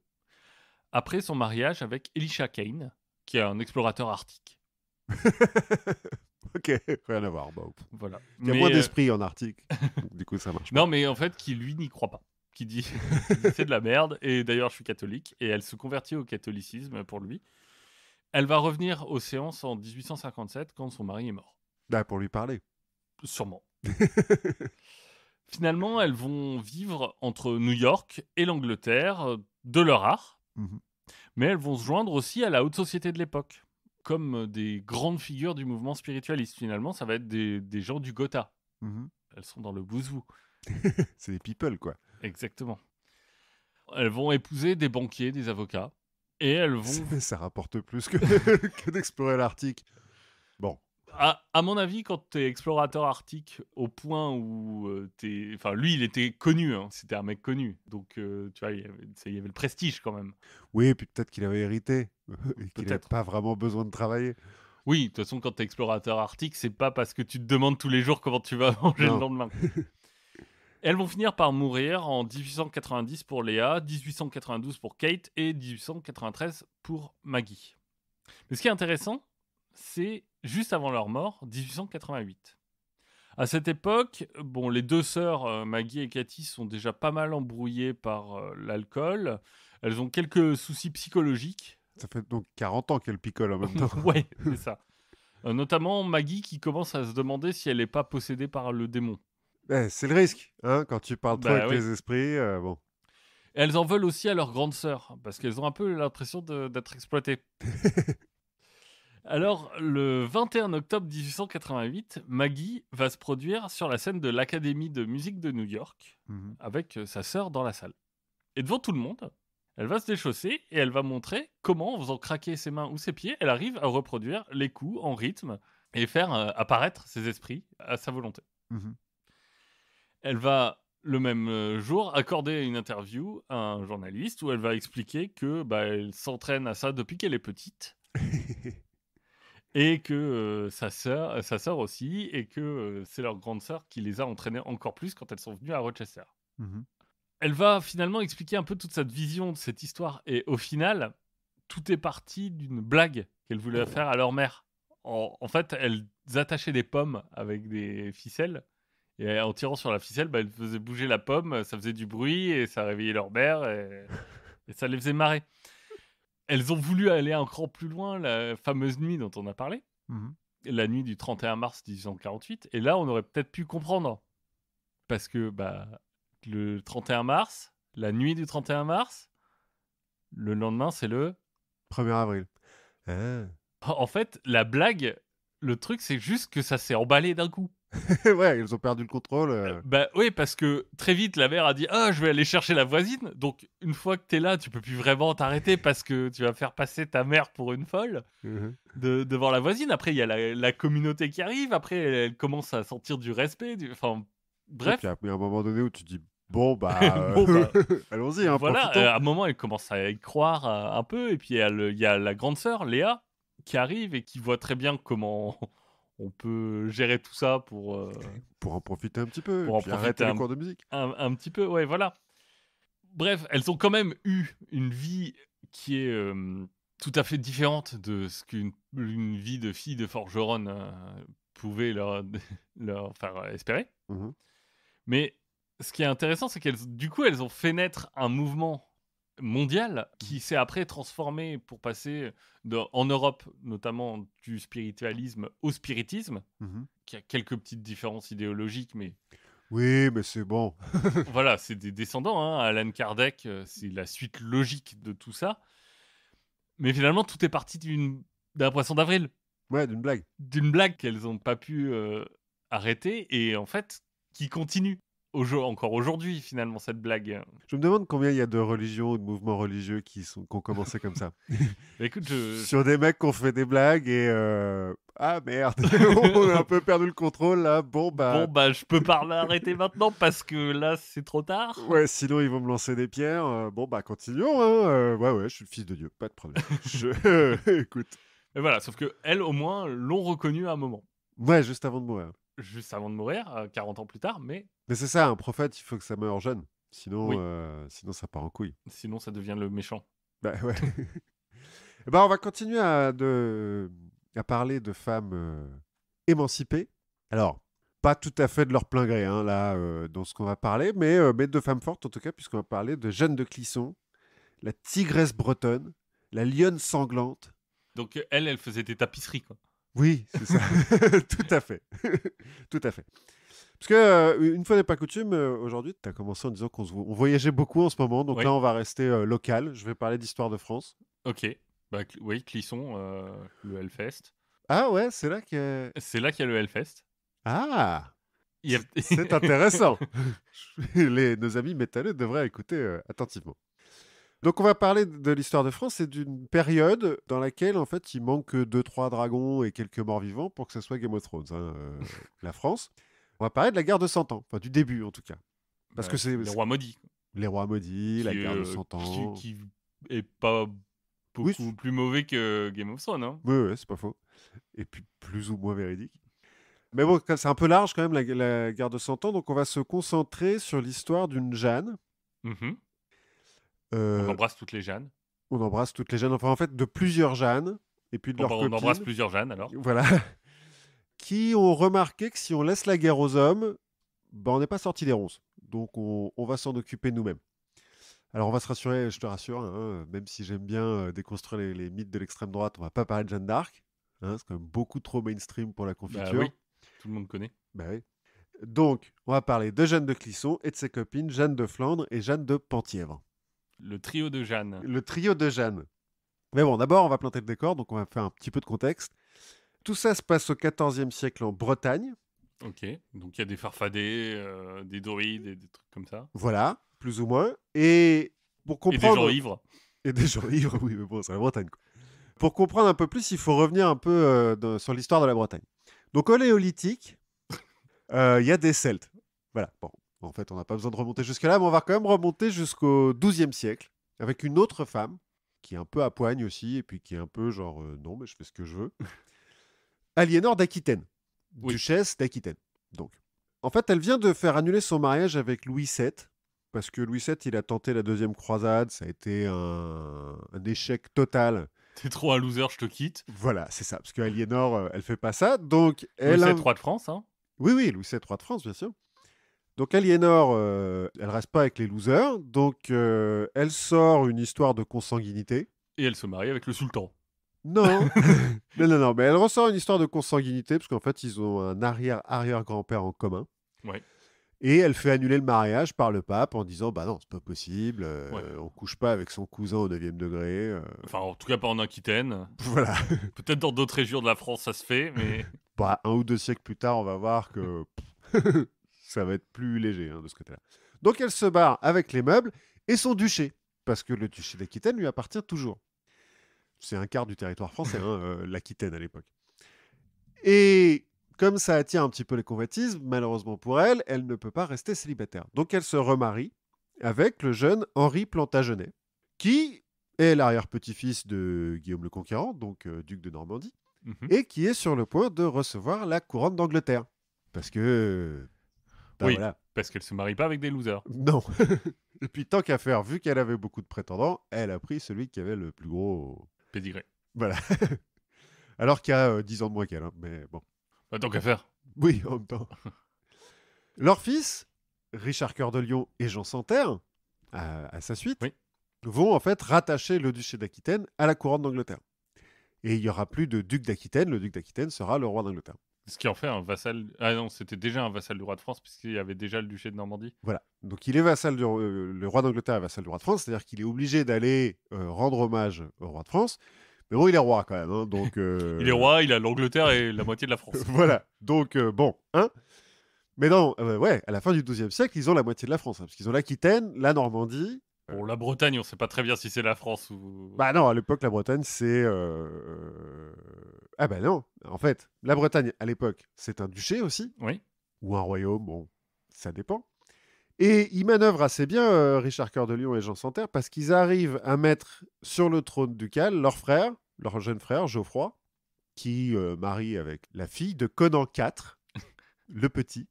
après son mariage avec Elisha Kane, qui est un explorateur arctique. Ok, rien à voir. Bon. Voilà. Il y a Mais, moins d'esprit en Arctique. Du coup, ça marche pas. non, mais en fait, qui lui n'y croit pas. Qui dit, qui dit c'est de la merde. Et d'ailleurs, je suis catholique. Et elle se convertit au catholicisme pour lui. Elle va revenir aux séances en 1857 quand son mari est mort. Bah, pour lui parler. Sûrement. Finalement, elles vont vivre entre New York et l'Angleterre de leur art. Mhm. Mais elles vont se joindre aussi à la haute société de l'époque. Comme des grandes figures du mouvement spiritualiste. Finalement, ça va être des gens du Gotha. Mhm. Elles sont dans le bouzou. C'est des people, quoi. Exactement. Elles vont épouser des banquiers, des avocats. Et elles vont... Ça rapporte plus que, que d'explorer l'Arctique. Bon. À mon avis, quand tu es explorateur arctique au point où t'es... Enfin, lui, il était connu. Hein. C'était un mec connu. Donc, tu vois, il y avait le prestige quand même. Oui, et puis peut-être qu'il avait hérité et qu'il n'avait Peut-être. pas vraiment besoin de travailler. Oui, de toute façon, quand tu es explorateur arctique, c'est pas parce que tu te demandes tous les jours comment tu vas manger le Non. lendemain. Elles vont finir par mourir en 1890 pour Léa, 1892 pour Kate et 1893 pour Maggie. Mais ce qui est intéressant, c'est juste avant leur mort, 1888. À cette époque, bon, les deux sœurs, Maggie et Cathy, sont déjà pas mal embrouillées par l'alcool. Elles ont quelques soucis psychologiques. Ça fait donc 40 ans qu'elle picole en même temps. Ouais, c'est ça. Notamment Maggie qui commence à se demander si elle n'est pas possédée par le démon. C'est le risque, hein, quand tu parles trop Bah avec oui. les esprits. Bon. Et elles en veulent aussi à leur grande sœur, parce qu'elles ont un peu l'impression d'être exploitées. Alors, le 21 octobre 1888, Maggie va se produire sur la scène de l'Académie de musique de New York, Mhm. avec sa sœur dans la salle. Et devant tout le monde, elle va se déchausser et elle va montrer comment, en faisant craquer ses mains ou ses pieds, elle arrive à reproduire les coups en rythme et faire apparaître ses esprits à sa volonté. Mhm. Elle va, le même jour, accorder une interview à un journaliste où elle va expliquer que elle s'entraîne à ça depuis qu'elle est petite et que sa sœur aussi, et que c'est leur grande sœur qui les a entraînées encore plus quand elles sont venues à Rochester. Mhm. Elle va finalement expliquer un peu toute cette vision de cette histoire, et au final, tout est parti d'une blague qu'elle voulait faire à leur mère. En fait, elles attachaient des pommes avec des ficelles, et en tirant sur la ficelle, elles faisaient bouger la pomme, ça faisait du bruit, et ça réveillait leur mère, et ça les faisait marrer. Elles ont voulu aller un cran plus loin, la fameuse nuit dont on a parlé, Mhm. la nuit du 31 mars 1848, et là, on aurait peut-être pu comprendre. Parce que le 31 mars, la nuit du 31 mars, le lendemain, c'est le... 1er avril. Ah. En fait, la blague, le truc, c'est juste que ça s'est emballé d'un coup. Ouais, ils ont perdu le contrôle. Oui, parce que très vite, la mère a dit « Ah, je vais aller chercher la voisine ». Donc, une fois que t'es là, tu peux plus vraiment t'arrêter parce que tu vas faire passer ta mère pour une folle Mhm. devant la voisine. Après, il y a la communauté qui arrive. Après, elle commence à sentir du respect. Enfin, Et bref. puis, il y a un moment donné où tu dis bon, Bon, allons-y, hein, voilà, profitons. à un moment, elle commence à y croire un peu. Et puis, il y a la grande sœur, Léa, qui arrive et qui voit très bien comment on peut gérer tout ça Pour en profiter un petit peu, et pour en puis arrêter profiter les cours de musique. un petit peu. Ouais, voilà. Bref, elles ont quand même eu une vie qui est tout à fait différente de ce une vie de fille de forgeronne pouvait leur faire espérer. Mhm. Mais ce qui est intéressant, c'est du coup, elles ont fait naître un mouvement mondial qui s'est après transformé pour passer en Europe, notamment du spiritualisme au spiritisme, Mhm. qui a quelques petites différences idéologiques, mais Oui, mais c'est bon. voilà, c'est des descendants. Hein. Alan Kardec, c'est la suite logique de tout ça. Mais finalement, tout est parti d'un poisson d'avril, Ouais, d'une blague. d'une blague qu'elles n'ont pas pu arrêter, et en fait, qui continue encore aujourd'hui, finalement, cette blague. Je me demande combien il y a de religions ou de mouvements religieux qui ont commencé comme ça. Bah, écoute, Sur des mecs qui ont fait des blagues et ah merde, on a un peu perdu le contrôle là. Bon, bon, je peux pas l'arrêter maintenant parce que là, c'est trop tard. ouais, sinon ils vont me lancer des pierres. Bon, continuons. Hein. Ouais, je suis le fils de Dieu, pas de problème. Écoute. Et voilà, sauf que elles, au moins, l'ont reconnu à un moment. Ouais, juste avant de mourir. Juste avant de mourir, 40 ans plus tard, mais Mais c'est ça, un prophète, il faut que ça meure jeune. Sinon, oui, sinon ça part en couille. sinon ça devient le méchant. Bah ouais. Eh ben, on va continuer à parler de femmes émancipées. Alors, pas tout à fait de leur plein gré, hein, là, dans ce qu'on va parler, mais de femmes fortes en tout cas, puisqu'on va parler de Jeanne de Clisson, la tigresse bretonne, la lionne sanglante. Donc elle faisait des tapisseries, quoi. Oui, c'est ça. Tout à fait. Tout à fait. Parce que, une fois n'est pas coutume, aujourd'hui, tu as commencé en disant on voyageait beaucoup en ce moment, donc Oui. là, on va rester local. Je vais parler d'histoire de France. Ok. Bah, oui, Clisson, le Hellfest. Ah ouais, c'est là que... C'est là qu'il y a le Hellfest. Ah, Il y a- c'est intéressant. Nos amis métalleux devraient écouter attentivement. Donc, on va parler de l'histoire de France et d'une période dans laquelle, en fait, il manque 2-3 dragons et quelques morts vivants pour que ce soit Game of Thrones, hein, la France. On va parler de la guerre de 100 ans, enfin du début en tout cas. Parce que c'est les rois maudits. les rois maudits, la Qui, guerre de 100 ans. qui est pas Oui, beaucoup plus mauvais que Game of Thrones, hein. oui, oui, c'est pas faux. Et puis plus ou moins véridique. Mais bon, c'est un peu large quand même la guerre de 100 ans, donc on va se concentrer sur l'histoire d'une Jeanne. Mhm. On Euh, embrasse toutes les Jeannes. on embrasse toutes les Jeannes, enfin en fait de plusieurs Jeannes, et puis de leurs On copines. embrasse plusieurs Jeannes, alors. Voilà. Qui ont remarqué que si on laisse la guerre aux hommes, ben, on n'est pas sorti des ronces. Donc on va s'en occuper nous-mêmes. Alors on va se rassurer, je te rassure, hein, même si j'aime bien déconstruire les mythes de l'extrême droite, on va pas parler de Jeanne d'Arc. Hein, c'est quand même beaucoup trop mainstream pour la Bah confiture. oui, tout le monde connaît. Bah oui. Donc, on va parler de Jeanne de Clisson et de ses copines Jeanne de Flandre et Jeanne de Penthièvre. Le trio de Jeanne. Le trio de Jeanne. Mais bon, d'abord, on va planter le décor, donc on va faire un petit peu de contexte. Tout ça se passe au XIVe siècle en Bretagne. Ok, donc il y a des farfadets, des druides et des trucs comme ça. Voilà, plus ou moins. Et pour Et des comprendre... gens ivres. Et des gens ivres, oui, mais bon, c'est la Bretagne, quoi. Pour comprendre un peu plus, il faut revenir un peu sur l'histoire de la Bretagne. Donc, au Néolithique, il y a des Celtes. Voilà, bon, en fait, on n'a pas besoin de remonter jusque-là, mais on va quand même remonter jusqu'au XIIe siècle, avec une autre femme, qui est un peu à poigne aussi, et puis qui est un peu genre, non, mais je fais ce que je veux. Aliénor d'Aquitaine, Oui. duchesse d'Aquitaine. Donc, en fait, elle vient de faire annuler son mariage avec Louis VII, parce que Louis VII, il a tenté la deuxième croisade, ça a été un échec total. T'es trop un loser, je te quitte. Voilà, c'est ça, parce qu'Aliénor, elle fait pas ça, donc Louis elle... VII, roi de France, hein. Oui, oui, Louis VII, roi de France, bien sûr. Donc Aliénor, elle reste pas avec les losers, donc elle sort une histoire de consanguinité. Et elle se marie avec le sultan. Non, non, mais elle ressort une histoire de consanguinité, parce qu'en fait, ils ont un arrière-arrière-grand-père en commun. Ouais. Et elle fait annuler le mariage par le pape en disant, bah non, c'est pas possible, Ouais. on couche pas avec son cousin au 9e degré. Enfin, en tout cas, pas en Aquitaine. Voilà. Peut-être dans d'autres régions de la France, ça se fait, mais. Bah, 1 ou 2 siècles plus tard, on va voir que ça va être plus léger hein, de ce côté-là. Donc elle se barre avec les meubles et son duché, parce que le duché d'Aquitaine lui appartient toujours. C'est un quart du territoire français, hein, l'Aquitaine à l'époque. Et comme ça attire un petit peu les convoitises, malheureusement pour elle, elle ne peut pas rester célibataire. Donc elle se remarie avec le jeune Henri Plantagenet, qui est l'arrière-petit-fils de Guillaume le Conquérant, donc duc de Normandie, et qui est sur le point de recevoir la couronne d'Angleterre. Parce que... bah oui, voilà. parce qu'elle se marie pas avec des losers. Non. Et puis tant qu'à faire, vu qu'elle avait beaucoup de prétendants, elle a pris celui qui avait le plus gros... Pédigré. Voilà. Alors qu'il y a 10 ans de moins qu'elle, hein, mais bon. Bah, tant qu'à faire. Oui, en même temps. Leurs fils, Richard Cœur de Lion et Jean Santerre, à sa suite, Oui. vont en fait rattacher le duché d'Aquitaine à la couronne d'Angleterre. Et il n'y aura plus de duc d'Aquitaine, le duc d'Aquitaine sera le roi d'Angleterre. Ce qui en fait un vassal. Ah non, c'était déjà un vassal du roi de France, puisqu'il y avait déjà le duché de Normandie. Voilà. Donc il est vassal le roi d'Angleterre est vassal du roi de France, c'est-à-dire qu'il est obligé d'aller rendre hommage au roi de France. Mais bon, il est roi quand même, hein, donc... Il est roi, il a l'Angleterre et la moitié de la France. Voilà. Donc bon, hein. Mais non, ouais, à la fin du XIIe siècle, ils ont la moitié de la France, hein, parce qu'ils ont l'Aquitaine, la Normandie. Bon, la Bretagne, on sait pas très bien si c'est la France ou. Bah non, à l'époque, la Bretagne, c'est... Ah bah non, en fait, la Bretagne, à l'époque, c'est un duché aussi, Oui. ou un royaume, bon, ça dépend. Et ils manœuvrent assez bien, Richard Cœur de Lion et Jean Santerre, parce qu'ils arrivent à mettre sur le trône ducal leur frère, leur jeune frère, Geoffroy, qui marie avec la fille de Conan IV, le petit,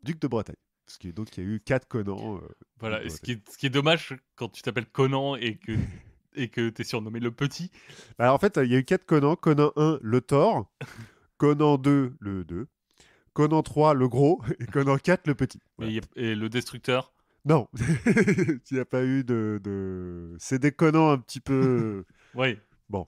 duc de Bretagne. Parce qu'il donc, il y a eu 4 Conans. Voilà, et ce qui est dommage quand tu t'appelles Conan et que t'es surnommé le petit. Alors en fait, il y a eu 4 Conans. Conan 1, le Thor. Conan 2, le 2, Conan 3, le gros, et Conan 4, le petit. Voilà. Et le destructeur? Non, il n'y a pas eu C'est des Conan un petit peu... Oui. Bon.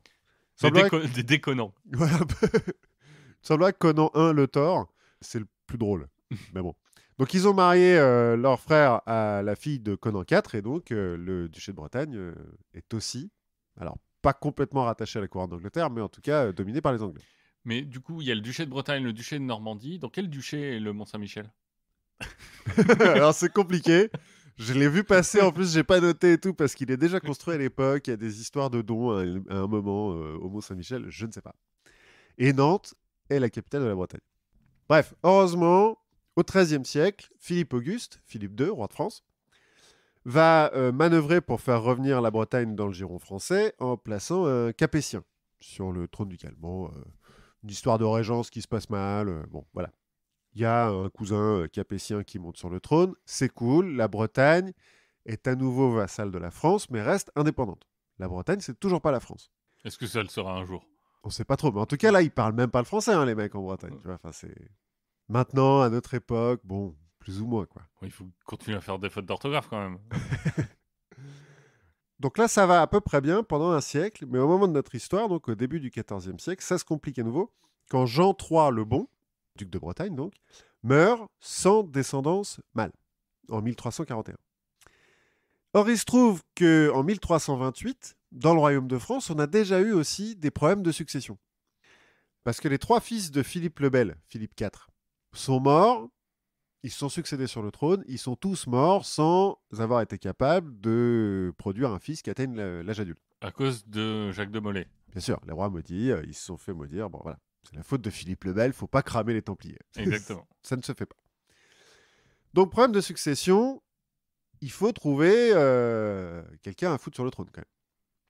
Des déconnants. Voilà, un peu. Il semblerait que Conan 1, le Thor, c'est le plus drôle. Mais bon. Donc ils ont marié leur frère à la fille de Conan 4, et donc le duché de Bretagne est aussi, alors pas complètement rattaché à la couronne d'Angleterre, mais en tout cas dominé par les Anglais. Mais du coup, il y a le duché de Bretagne, le duché de Normandie. Dans quel duché est le Mont-Saint-Michel? Alors c'est compliqué. Je l'ai vu passer, en plus j'ai pas noté et tout, parce qu'il est déjà construit à l'époque, il y a des histoires de dons à un moment au Mont-Saint-Michel, je ne sais pas. Et Nantes est la capitale de la Bretagne. Bref, heureusement, au XIIIe siècle, Philippe Auguste, Philippe II, roi de France, va manœuvrer pour faire revenir la Bretagne dans le giron français en plaçant un Capétien sur le trône ducal. Bon, une histoire de régence qui se passe mal, bon, voilà. Il y a un cousin capétien qui monte sur le trône, c'est cool, la Bretagne est à nouveau vassale de la France, mais reste indépendante. La Bretagne, c'est toujours pas la France. Est-ce que ça le sera un jour? On sait pas trop, mais en tout cas, là, ils parlent même pas le français, hein, les mecs en Bretagne. Tu vois, enfin, c'est... Maintenant, à notre époque, bon, plus ou moins, quoi. Il faut continuer à faire des fautes d'orthographe quand même. Donc là, ça va à peu près bien pendant un siècle, mais au moment de notre histoire, donc au début du XIVe siècle, ça se complique à nouveau, quand Jean III le Bon, duc de Bretagne donc, meurt sans descendance mâle, en 1341. Or, il se trouve qu'en 1328, dans le royaume de France, on a déjà eu aussi des problèmes de succession. Parce que les 3 fils de Philippe le Bel, Philippe IV, sont morts, ils se sont succédés sur le trône, ils sont tous morts sans avoir été capables de produire un fils qui atteigne l'âge adulte. À cause de Jacques de Molay. Bien sûr, les rois maudits, ils se sont fait maudire, bon voilà. C'est la faute de Philippe le Bel, faut pas cramer les Templiers. Exactement. Ça ne se fait pas. Donc, problème de succession, il faut trouver quelqu'un à foutre sur le trône quand même.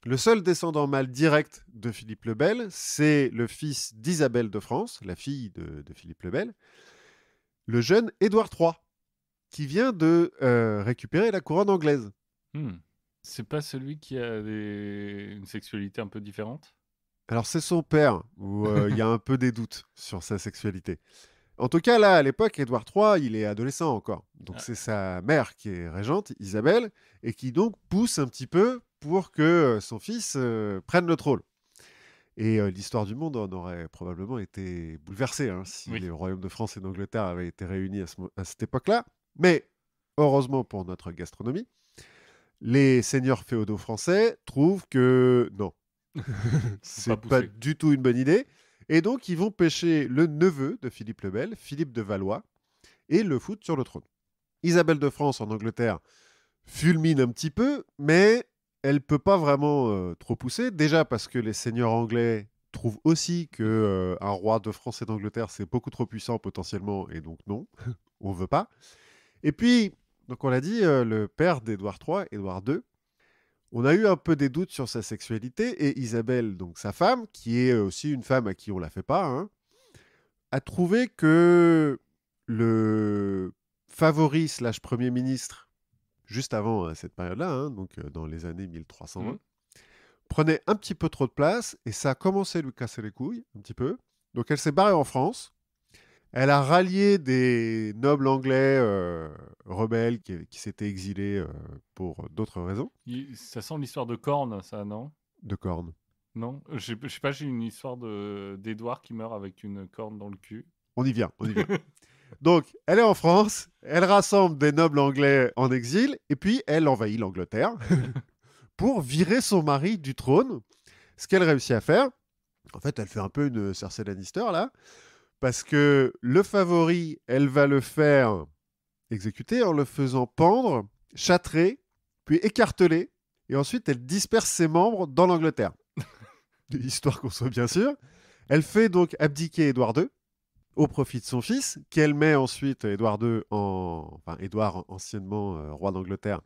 Le seul descendant mâle direct de Philippe le Bel, c'est le fils d'Isabelle de France, la fille de Philippe le Bel, le jeune Édouard III, qui vient de récupérer la couronne anglaise. C'est pas celui qui a une sexualité un peu différente? Alors c'est son père, où il y a un peu des doutes sur sa sexualité. En tout cas, là, à l'époque, Édouard III, il est adolescent encore. Donc c'est sa mère qui est régente, Isabelle, et qui donc pousse un petit peu pour que son fils prenne le trône. Et l'histoire du monde en aurait probablement été bouleversée si les royaumes de France et d'Angleterre avaient été réunis à cette époque-là. Mais heureusement pour notre gastronomie, les seigneurs féodaux français trouvent que non, c'est pas du tout une bonne idée. Et donc, ils vont pêcher le neveu de Philippe le Bel, Philippe de Valois, et le foutre sur le trône. Isabelle de France, en Angleterre, fulmine un petit peu, mais elle ne peut pas vraiment trop pousser. Déjà parce que les seigneurs anglais trouvent aussi qu'un roi de France et d'Angleterre, c'est beaucoup trop puissant potentiellement, et donc non, on ne veut pas. Et puis, donc on l'a dit, le père d'Édouard III, Édouard II, on a eu un peu des doutes sur sa sexualité, et Isabelle, donc sa femme, qui est aussi une femme à qui on ne la fait pas, a trouvé que le favori / Premier ministre, juste avant cette période-là, donc dans les années 1320, prenait un petit peu trop de place, et ça a commencé à lui casser les couilles, un petit peu. Donc elle s'est barrée en France. Elle a rallié des nobles anglais rebelles qui s'étaient exilés pour d'autres raisons. Ça sent l'histoire de Corne, ça, non? De cornes. Non, je sais pas, j'ai une histoire d'Édouard qui meurt avec une corne dans le cul. On y vient, on y vient. Donc, elle est en France, elle rassemble des nobles anglais en exil, et puis elle envahit l'Angleterre pour virer son mari du trône. Ce qu'elle réussit à faire, en fait, elle fait un peu une Cersei Lannister, là, parce que le favori, elle va le faire exécuter en le faisant pendre, châtrer, puis écarteler, et ensuite elle disperse ses membres dans l'Angleterre. Histoire qu'on soit bien sûr. Elle fait donc abdiquer Édouard II au profit de son fils, qu'elle met ensuite Édouard II Édouard, anciennement roi d'Angleterre,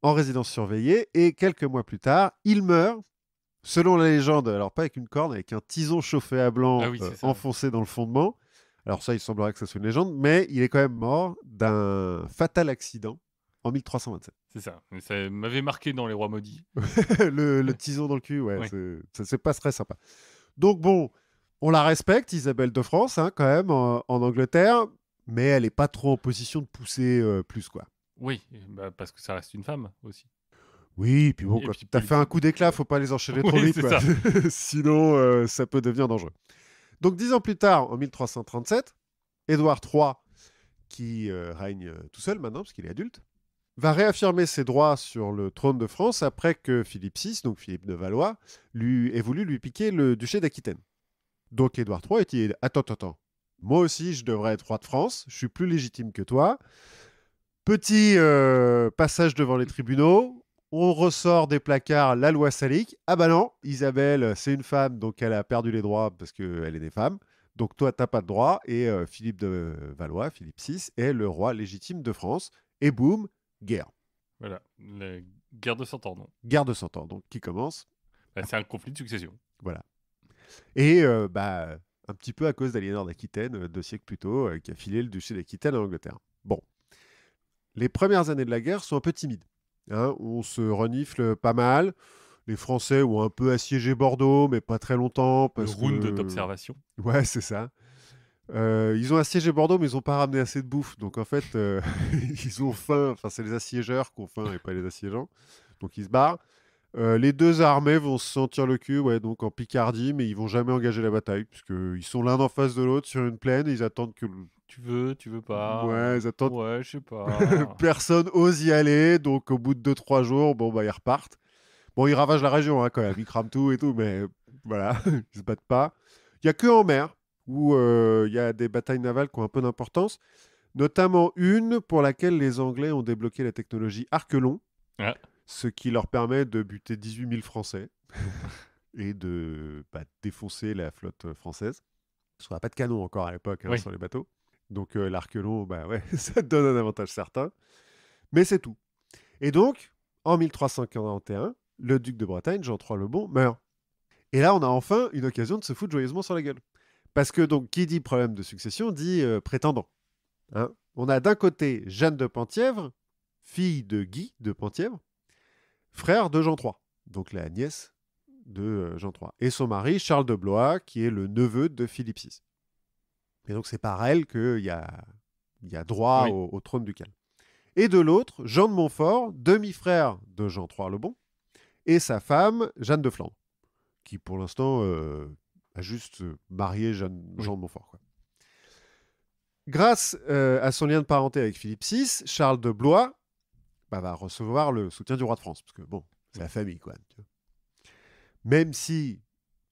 en résidence surveillée, et quelques mois plus tard, il meurt, selon la légende, alors pas avec une corne, avec un tison chauffé à blanc enfoncé dans le fondement. Alors ça, il semblerait que ça soit une légende, mais il est quand même mort d'un fatal accident en 1327. C'est ça, mais ça m'avait marqué dans Les Rois Maudits. le tison dans le cul, ouais. C'est pas très sympa. Donc bon, On la respecte, Isabelle de France, hein, quand même, en Angleterre, mais elle n'est pas trop en position de pousser plus, quoi. Oui, bah, parce que ça reste une femme aussi. Oui, puis bon, Et quand puis t'as fait un coup d'éclat, faut pas les enchaîner trop Oui, vite, c'est quoi. ça. Sinon, ça peut devenir dangereux. Donc, 10 ans plus tard, en 1337, Édouard III, qui règne tout seul maintenant, parce qu'il est adulte, va réaffirmer ses droits sur le trône de France après que Philippe VI, donc Philippe de Valois, ait voulu lui piquer le duché d'Aquitaine. Donc Édouard III est dit attends, moi aussi je devrais être roi de France, je suis plus légitime que toi. Petit passage devant les tribunaux, on ressort des placards la loi salique. Ah bah non, Isabelle, c'est une femme, donc elle a perdu les droits parce qu'elle est des femmes. Donc toi, t'as pas de droit. Et Philippe de Valois, Philippe VI, est le roi légitime de France. Et boum, guerre. Voilà, la guerre de 100 ans, non. Guerre de 100 ans, donc qui commence. Bah, c'est un conflit de succession. Voilà. Et bah, un petit peu à cause d'Aliénor d'Aquitaine, 2 siècles plus tôt, qui a filé le duché d'Aquitaine en Angleterre. Bon. Les premières années de la guerre sont un peu timides. Hein, on se renifle pas mal. Les Français ont un peu assiégé Bordeaux, mais pas très longtemps. Le Parce round que... d'observation. Ouais, c'est ça. Ils ont assiégé Bordeaux, mais ils n'ont pas ramené assez de bouffe. Donc en fait, ils ont faim. Enfin, c'est les assiégeurs qui ont faim et pas les assiégeants. Donc ils se barrent. Les deux armées vont se sentir le cul, ouais, donc en Picardie, mais ils vont jamais engager la bataille, puisqu'ils sont l'un en face de l'autre sur une plaine et ils attendent que... Tu veux pas Ouais, ils attendent... Ouais, je sais pas. Personne ose y aller, donc au bout de 2-3 jours, bon, bah, ils repartent. Bon, ils ravagent la région, hein, quand même, ils crament tout et tout, mais voilà, ils se battent pas. Il y a que en mer, où il y a des batailles navales qui ont un peu d'importance, notamment une pour laquelle les Anglais ont débloqué la technologie Arquelon, Ah, ce qui leur permet de buter 18 000 Français et de défoncer la flotte française. Parce qu'on n'a pas de canon encore à l'époque oui. sur les bateaux. Donc l'Arquelon, bah ouais, ça te donne un avantage certain. Mais c'est tout. Et donc, en 1341, le duc de Bretagne, Jean III le Bon, meurt. Et là, on a enfin une occasion de se foutre joyeusement sur la gueule. Parce que donc, qui dit problème de succession dit prétendant. Hein, on a d'un côté Jeanne de Penthièvre, fille de Guy de Penthièvre, frère de Jean III, donc la nièce de Jean III, et son mari Charles de Blois, qui est le neveu de Philippe VI. Et donc c'est par elle qu'il y a droit Oui. au trône ducal. Et de l'autre, Jean de Montfort, demi-frère de Jean III le Bon, et sa femme, Jeanne de Flandre, qui pour l'instant a juste marié Jean de Montfort, quoi. Grâce à son lien de parenté avec Philippe VI, Charles de Blois va recevoir le soutien du roi de France, parce que bon, c'est la famille, quoi. Même si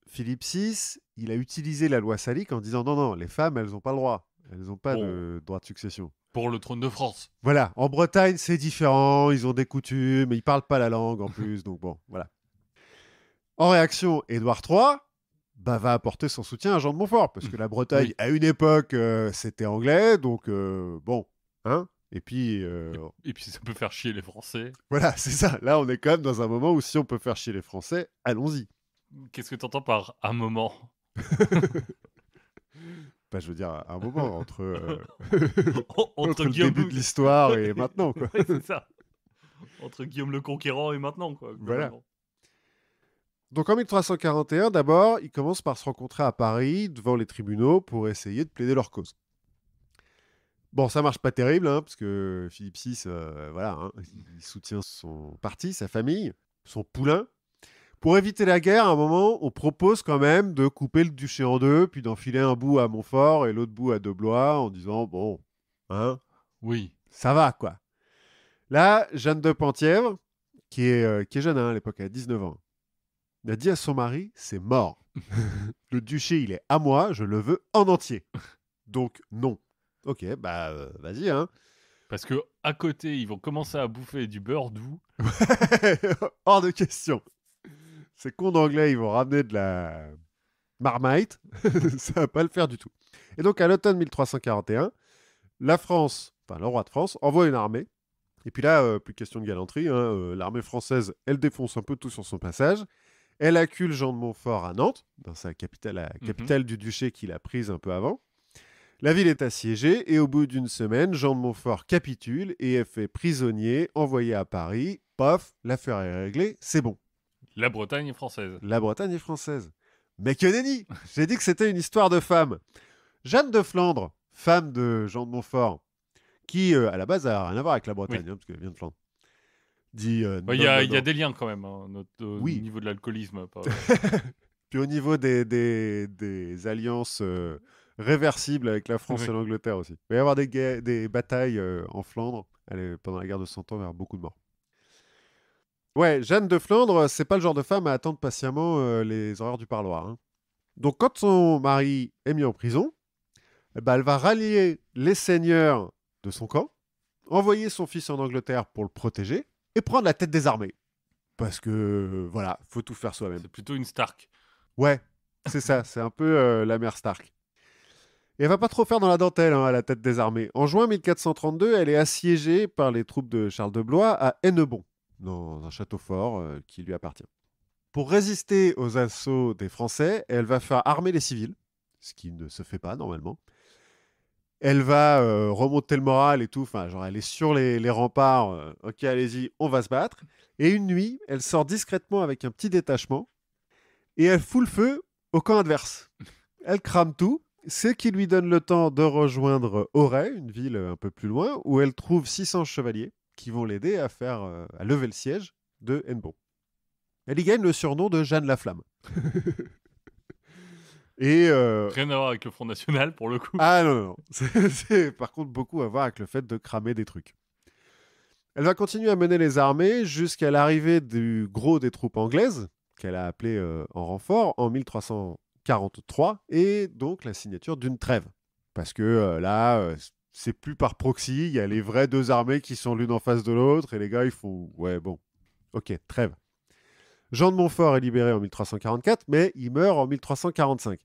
Philippe VI, il a utilisé la loi salique en disant non, les femmes, elles n'ont pas le droit. Elles n'ont pas de droit de succession. Pour le trône de France. Voilà, en Bretagne, c'est différent, ils ont des coutumes, ils parlent pas la langue en plus, donc bon, voilà. En réaction, Édouard III va apporter son soutien à Jean de Montfort, parce que la Bretagne, à une époque, c'était anglais, donc bon, hein. Et puis... Et puis ça peut faire chier les Français. Voilà, c'est ça. Là, on est quand même dans un moment où si on peut faire chier les Français, allons-y. Qu'est-ce que t'entends par un moment? Je veux dire, un moment entre, Entre le Guillaume début de l'histoire et maintenant, quoi. Ouais, c'est ça. Entre Guillaume le Conquérant et maintenant, quoi. Voilà. Donc en 1341, d'abord, ils commencent par se rencontrer à Paris, devant les tribunaux, pour essayer de plaider leur cause. Bon, ça marche pas terrible, hein, parce que Philippe VI, voilà, hein, il soutient son parti, sa famille, son poulain. Pour éviter la guerre, à un moment, on propose quand même de couper le duché en deux, puis d'enfiler un bout à Montfort et l'autre bout à De Blois, en disant, bon, hein, Oui. ça va, quoi. Là, Jeanne de Penthièvre, qui est jeune hein, à l'époque, elle a 19 ans, elle a dit à son mari, c'est mort. Le duché, il est à moi, je le veux en entier. Donc, non. Ok, vas-y, hein. Parce que à côté, ils vont commencer à bouffer du beurre doux. Hors de question. Ces cons d'anglais, ils vont ramener de la Marmite. Ça va pas le faire du tout. Et donc, à l'automne 1341, la France, enfin le roi de France, envoie une armée. Et puis là, plus question de galanterie. Hein, l'armée française, elle défonce un peu tout sur son passage. Elle accule Jean de Montfort à Nantes, dans sa capitale, la capitale du duché qu'il a prise un peu avant. La ville est assiégée et au bout d'une semaine, Jean de Montfort capitule et est fait prisonnier, envoyé à Paris. Paf, l'affaire est réglée, c'est bon. La Bretagne est française. La Bretagne est française. Mais que nenni! J'ai dit que c'était une histoire de femme. Jeanne de Flandre, femme de Jean de Montfort, qui, à la base, a rien à voir avec la Oui. Bretagne, parce qu'elle vient de Flandre, dit Il non, non, y a non. des liens quand même, hein, au Oui. niveau de l'alcoolisme. Puis au niveau des alliances réversibles avec la France et Oui. l'Angleterre aussi. Il va y avoir des batailles en Flandre. Pendant la guerre de 100 ans, il va y avoir beaucoup de morts. Ouais, Jeanne de Flandre, c'est pas le genre de femme à attendre patiemment les horreurs du parloir, hein. Donc quand son mari est mis en prison, eh ben, elle va rallier les seigneurs de son camp, envoyer son fils en Angleterre pour le protéger et prendre la tête des armées. Parce que, voilà, faut tout faire soi-même. C'est plutôt une Stark. Ouais, c'est ça, c'est un peu la mère Stark. Et elle va pas trop faire dans la dentelle à la tête des armées. En juin 1432, elle est assiégée par les troupes de Charles de Blois à Hennebon, dans un château fort qui lui appartient. Pour résister aux assauts des Français, elle va faire armer les civils, ce qui ne se fait pas normalement. Elle va remonter le moral et tout. Enfin, genre, elle est sur les remparts. Ok, allez-y, on va se battre. Et une nuit, elle sort discrètement avec un petit détachement et elle fout le feu au camp adverse. Elle crame tout, ce qui lui donne le temps de rejoindre Auray, une ville un peu plus loin, où elle trouve 600 chevaliers qui vont l'aider à lever le siège de Hennebon. Elle y gagne le surnom de Jeanne la Flamme. Et Rien à voir avec le Front National pour le coup. ah non, non. C'est par contre beaucoup à voir avec le fait de cramer des trucs. Elle va continuer à mener les armées jusqu'à l'arrivée du gros des troupes anglaises, qu'elle a appelées en renfort, en 1343, et donc la signature d'une trêve. Parce que là, c'est plus par proxy, il y a les vraies deux armées qui sont l'une en face de l'autre, et les gars, ils font, ouais, bon, ok, trêve. Jean de Montfort est libéré en 1344, mais il meurt en 1345.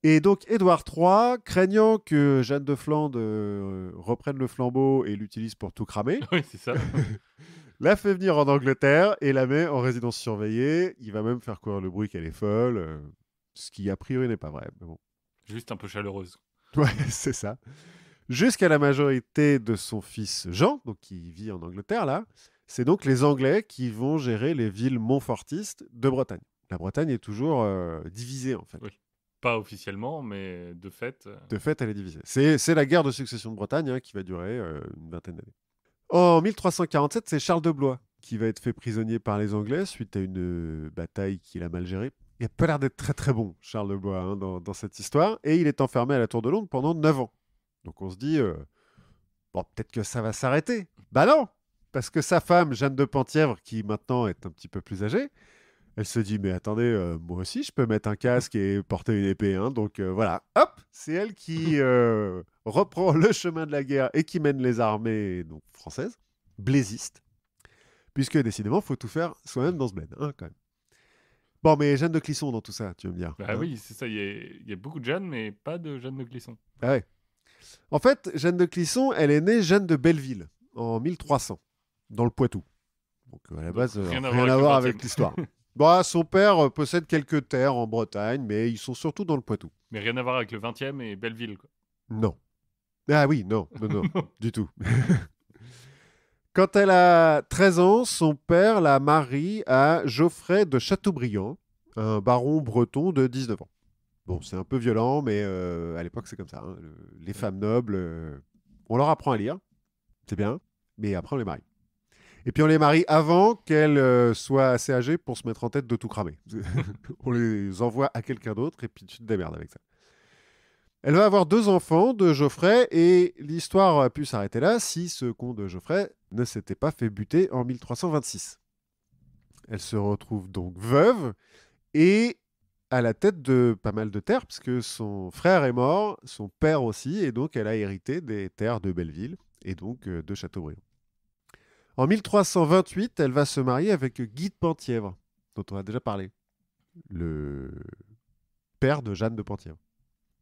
Et donc Édouard III, craignant que Jeanne de Flandre reprenne le flambeau et l'utilise pour tout cramer, Oui, c'est ça. la fait venir en Angleterre et la met en résidence surveillée. Il va même faire courir le bruit qu'elle est folle, ce qui a priori n'est pas vrai. Mais bon. Juste un peu chaleureuse. Ouais, c'est ça. Jusqu'à la majorité de son fils Jean, donc qui vit en Angleterre là, c'est donc les Anglais qui vont gérer les villes montfortistes de Bretagne. La Bretagne est toujours divisée en fait. Oui. Pas officiellement, mais de fait. De fait, elle est divisée. C'est la guerre de succession de Bretagne hein, qui va durer une vingtaine d'années. En 1347, c'est Charles de Blois qui va être fait prisonnier par les Anglais suite à une bataille qu'il a mal gérée. Il n'a pas l'air d'être très très bon, Charles de Blois, hein, dans cette histoire. Et il est enfermé à la Tour de Londres pendant 9 ans. Donc on se dit, bon, peut-être que ça va s'arrêter. Bah non, parce que sa femme, Jeanne de Penthièvre, qui maintenant est un petit peu plus âgée, elle se dit, mais attendez, moi aussi, je peux mettre un casque et porter une épée. Hein, donc voilà, hop, c'est elle qui reprend le chemin de la guerre et qui mène les armées donc, françaises, blaisistes, puisque décidément, il faut tout faire soi-même dans ce bled, hein, quand même. Bon, mais Jeanne de Clisson dans tout ça, tu veux me dire. Bah hein. oui, c'est ça. Il y a beaucoup de Jeanne, mais pas de Jeanne de Clisson. Ah ouais. En fait, Jeanne de Clisson, elle est née Jeanne de Belleville en 1300, dans le Poitou. Donc à la base, rien à rien voir à avec le voir 20e. avec l'histoire. Bon, son père possède quelques terres en Bretagne, mais ils sont surtout dans le Poitou. Mais rien à voir avec le 20e et Belleville, quoi. Non. Ah oui, non, non, non, du tout. Quand elle a 13 ans, son père la marie à Geoffrey de Chateaubriand, un baron breton de 19 ans. Bon, c'est un peu violent, mais à l'époque, c'est comme ça. Hein. Les femmes nobles, on leur apprend à lire, c'est bien, mais après, on les marie. Et puis, on les marie avant qu'elles soient assez âgées pour se mettre en tête de tout cramer. On les envoie à quelqu'un d'autre, et puis tu te démerdes avec ça. Elle va avoir 2 enfants de Geoffrey et l'histoire a pu s'arrêter là si ce con de Geoffrey ne s'était pas fait buter en 1326. Elle se retrouve donc veuve et à la tête de pas mal de terres puisque son frère est mort, son père aussi, et donc elle a hérité des terres de Belleville et donc de Châteaubriand. En 1328, elle va se marier avec Guy de Penthièvre, dont on a déjà parlé, le père de Jeanne de Penthièvre.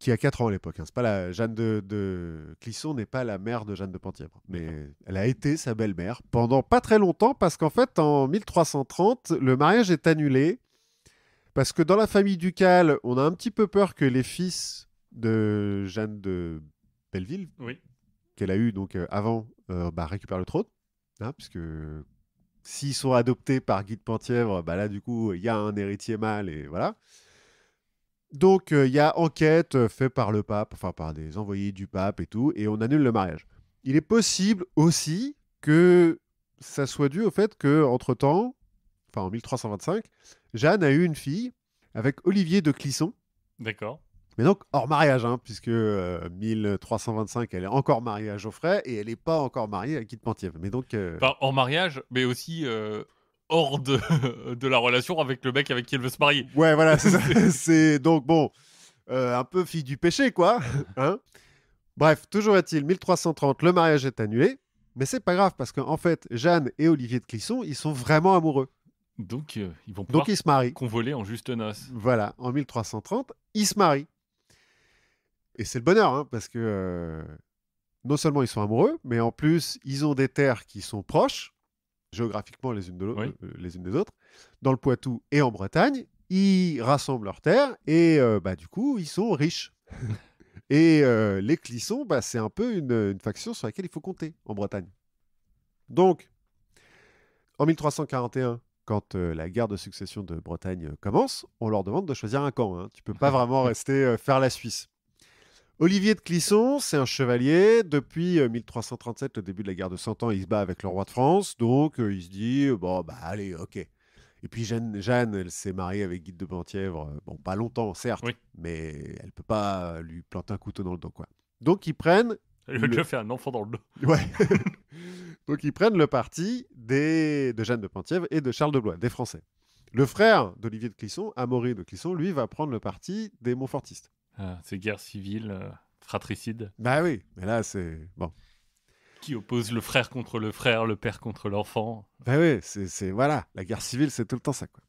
Qui a 4 ans à l'époque. Hein. C'est pas la Jeanne de Clisson n'est pas la mère de Jeanne de Penthièvre, mais elle a été sa belle-mère pendant pas très longtemps parce qu'en fait en 1330 le mariage est annulé parce que dans la famille ducale on a un petit peu peur que les fils de Jeanne de Belleville Oui. qu'elle a eu donc avant récupèrent le trône, hein, puisque s'ils sont adoptés par Guy de Penthièvre, bah là du coup il y a un héritier mâle et voilà. Donc, il y a enquête faite par le pape, enfin par des envoyés du pape et tout, et on annule le mariage. Il est possible aussi que ça soit dû au fait que, entre-temps, enfin en 1325, Jeanne a eu une fille avec Olivier de Clisson, D'accord. mais donc hors mariage, hein, puisque 1325, elle est encore mariée à Geoffrey et elle n'est pas encore mariée à Guy de Penthièvre. Mais donc, Enfin, hors mariage, mais aussi hors de, de la relation avec le mec avec qui elle veut se marier. ouais, voilà, c'est ça. C'est donc bon, un peu fille du péché, quoi. Hein. Bref, toujours est-il, 1330, le mariage est annulé, mais c'est pas grave parce qu'en fait, Jeanne et Olivier de Clisson, ils sont vraiment amoureux. Donc, ils vont Donc pouvoir ils se marient. convoler en juste noces. Voilà, en 1330, ils se marient. Et c'est le bonheur, hein, parce que non seulement ils sont amoureux, mais en plus, ils ont des terres qui sont proches, géographiquement Oui. les unes des autres, dans le Poitou et en Bretagne. Ils rassemblent leurs terres et du coup, ils sont riches. Et les Clissons, c'est un peu une faction sur laquelle il faut compter en Bretagne. Donc, en 1341, quand la guerre de succession de Bretagne commence, on leur demande de choisir un camp. Hein. Tu peux pas vraiment rester faire la Suisse. Olivier de Clisson, c'est un chevalier. Depuis 1337, le début de la guerre de 100 ans, il se bat avec le roi de France. Donc, il se dit, bon, allez, ok. Et puis, Jeanne, elle s'est mariée avec Guy de Penthièvre. Bon, pas longtemps, certes, Oui. mais elle peut pas lui planter un couteau dans le dos, quoi. Donc, ils prennent... Elle lui a déjà fait un enfant dans le dos. Ouais. Donc, ils prennent le parti de Jeanne de Penthièvre et de Charles de Blois, des Français. Le frère d'Olivier de Clisson, Amaury de Clisson, lui, va prendre le parti des Montfortistes. Ah, c'est guerre civile, fratricide, Bah oui, mais là, c'est... Bon. qui oppose le frère contre le frère, le père contre l'enfant. Ben oui, voilà, la guerre civile, c'est tout le temps ça, quoi.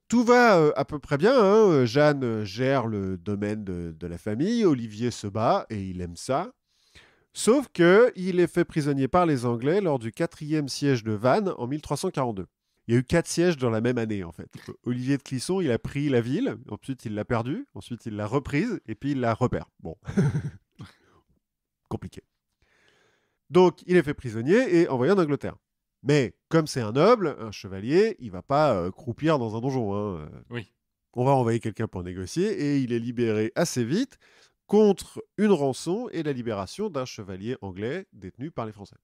Tout va à peu près bien, hein. Jeanne gère le domaine de la famille, Olivier se bat et il aime ça. Sauf que il est fait prisonnier par les Anglais lors du 4e siège de Vannes en 1342. Il y a eu 4 sièges dans la même année, en fait. Olivier de Clisson, il a pris la ville, ensuite il l'a perdue, ensuite il l'a reprise, et puis il la repère. Bon. Compliqué. Donc, il est fait prisonnier et envoyé en Angleterre. Mais comme c'est un noble, un chevalier, il va pas croupir dans un donjon. Hein. Oui. On va envoyer quelqu'un pour négocier et il est libéré assez vite contre une rançon et la libération d'un chevalier anglais détenu par les Français.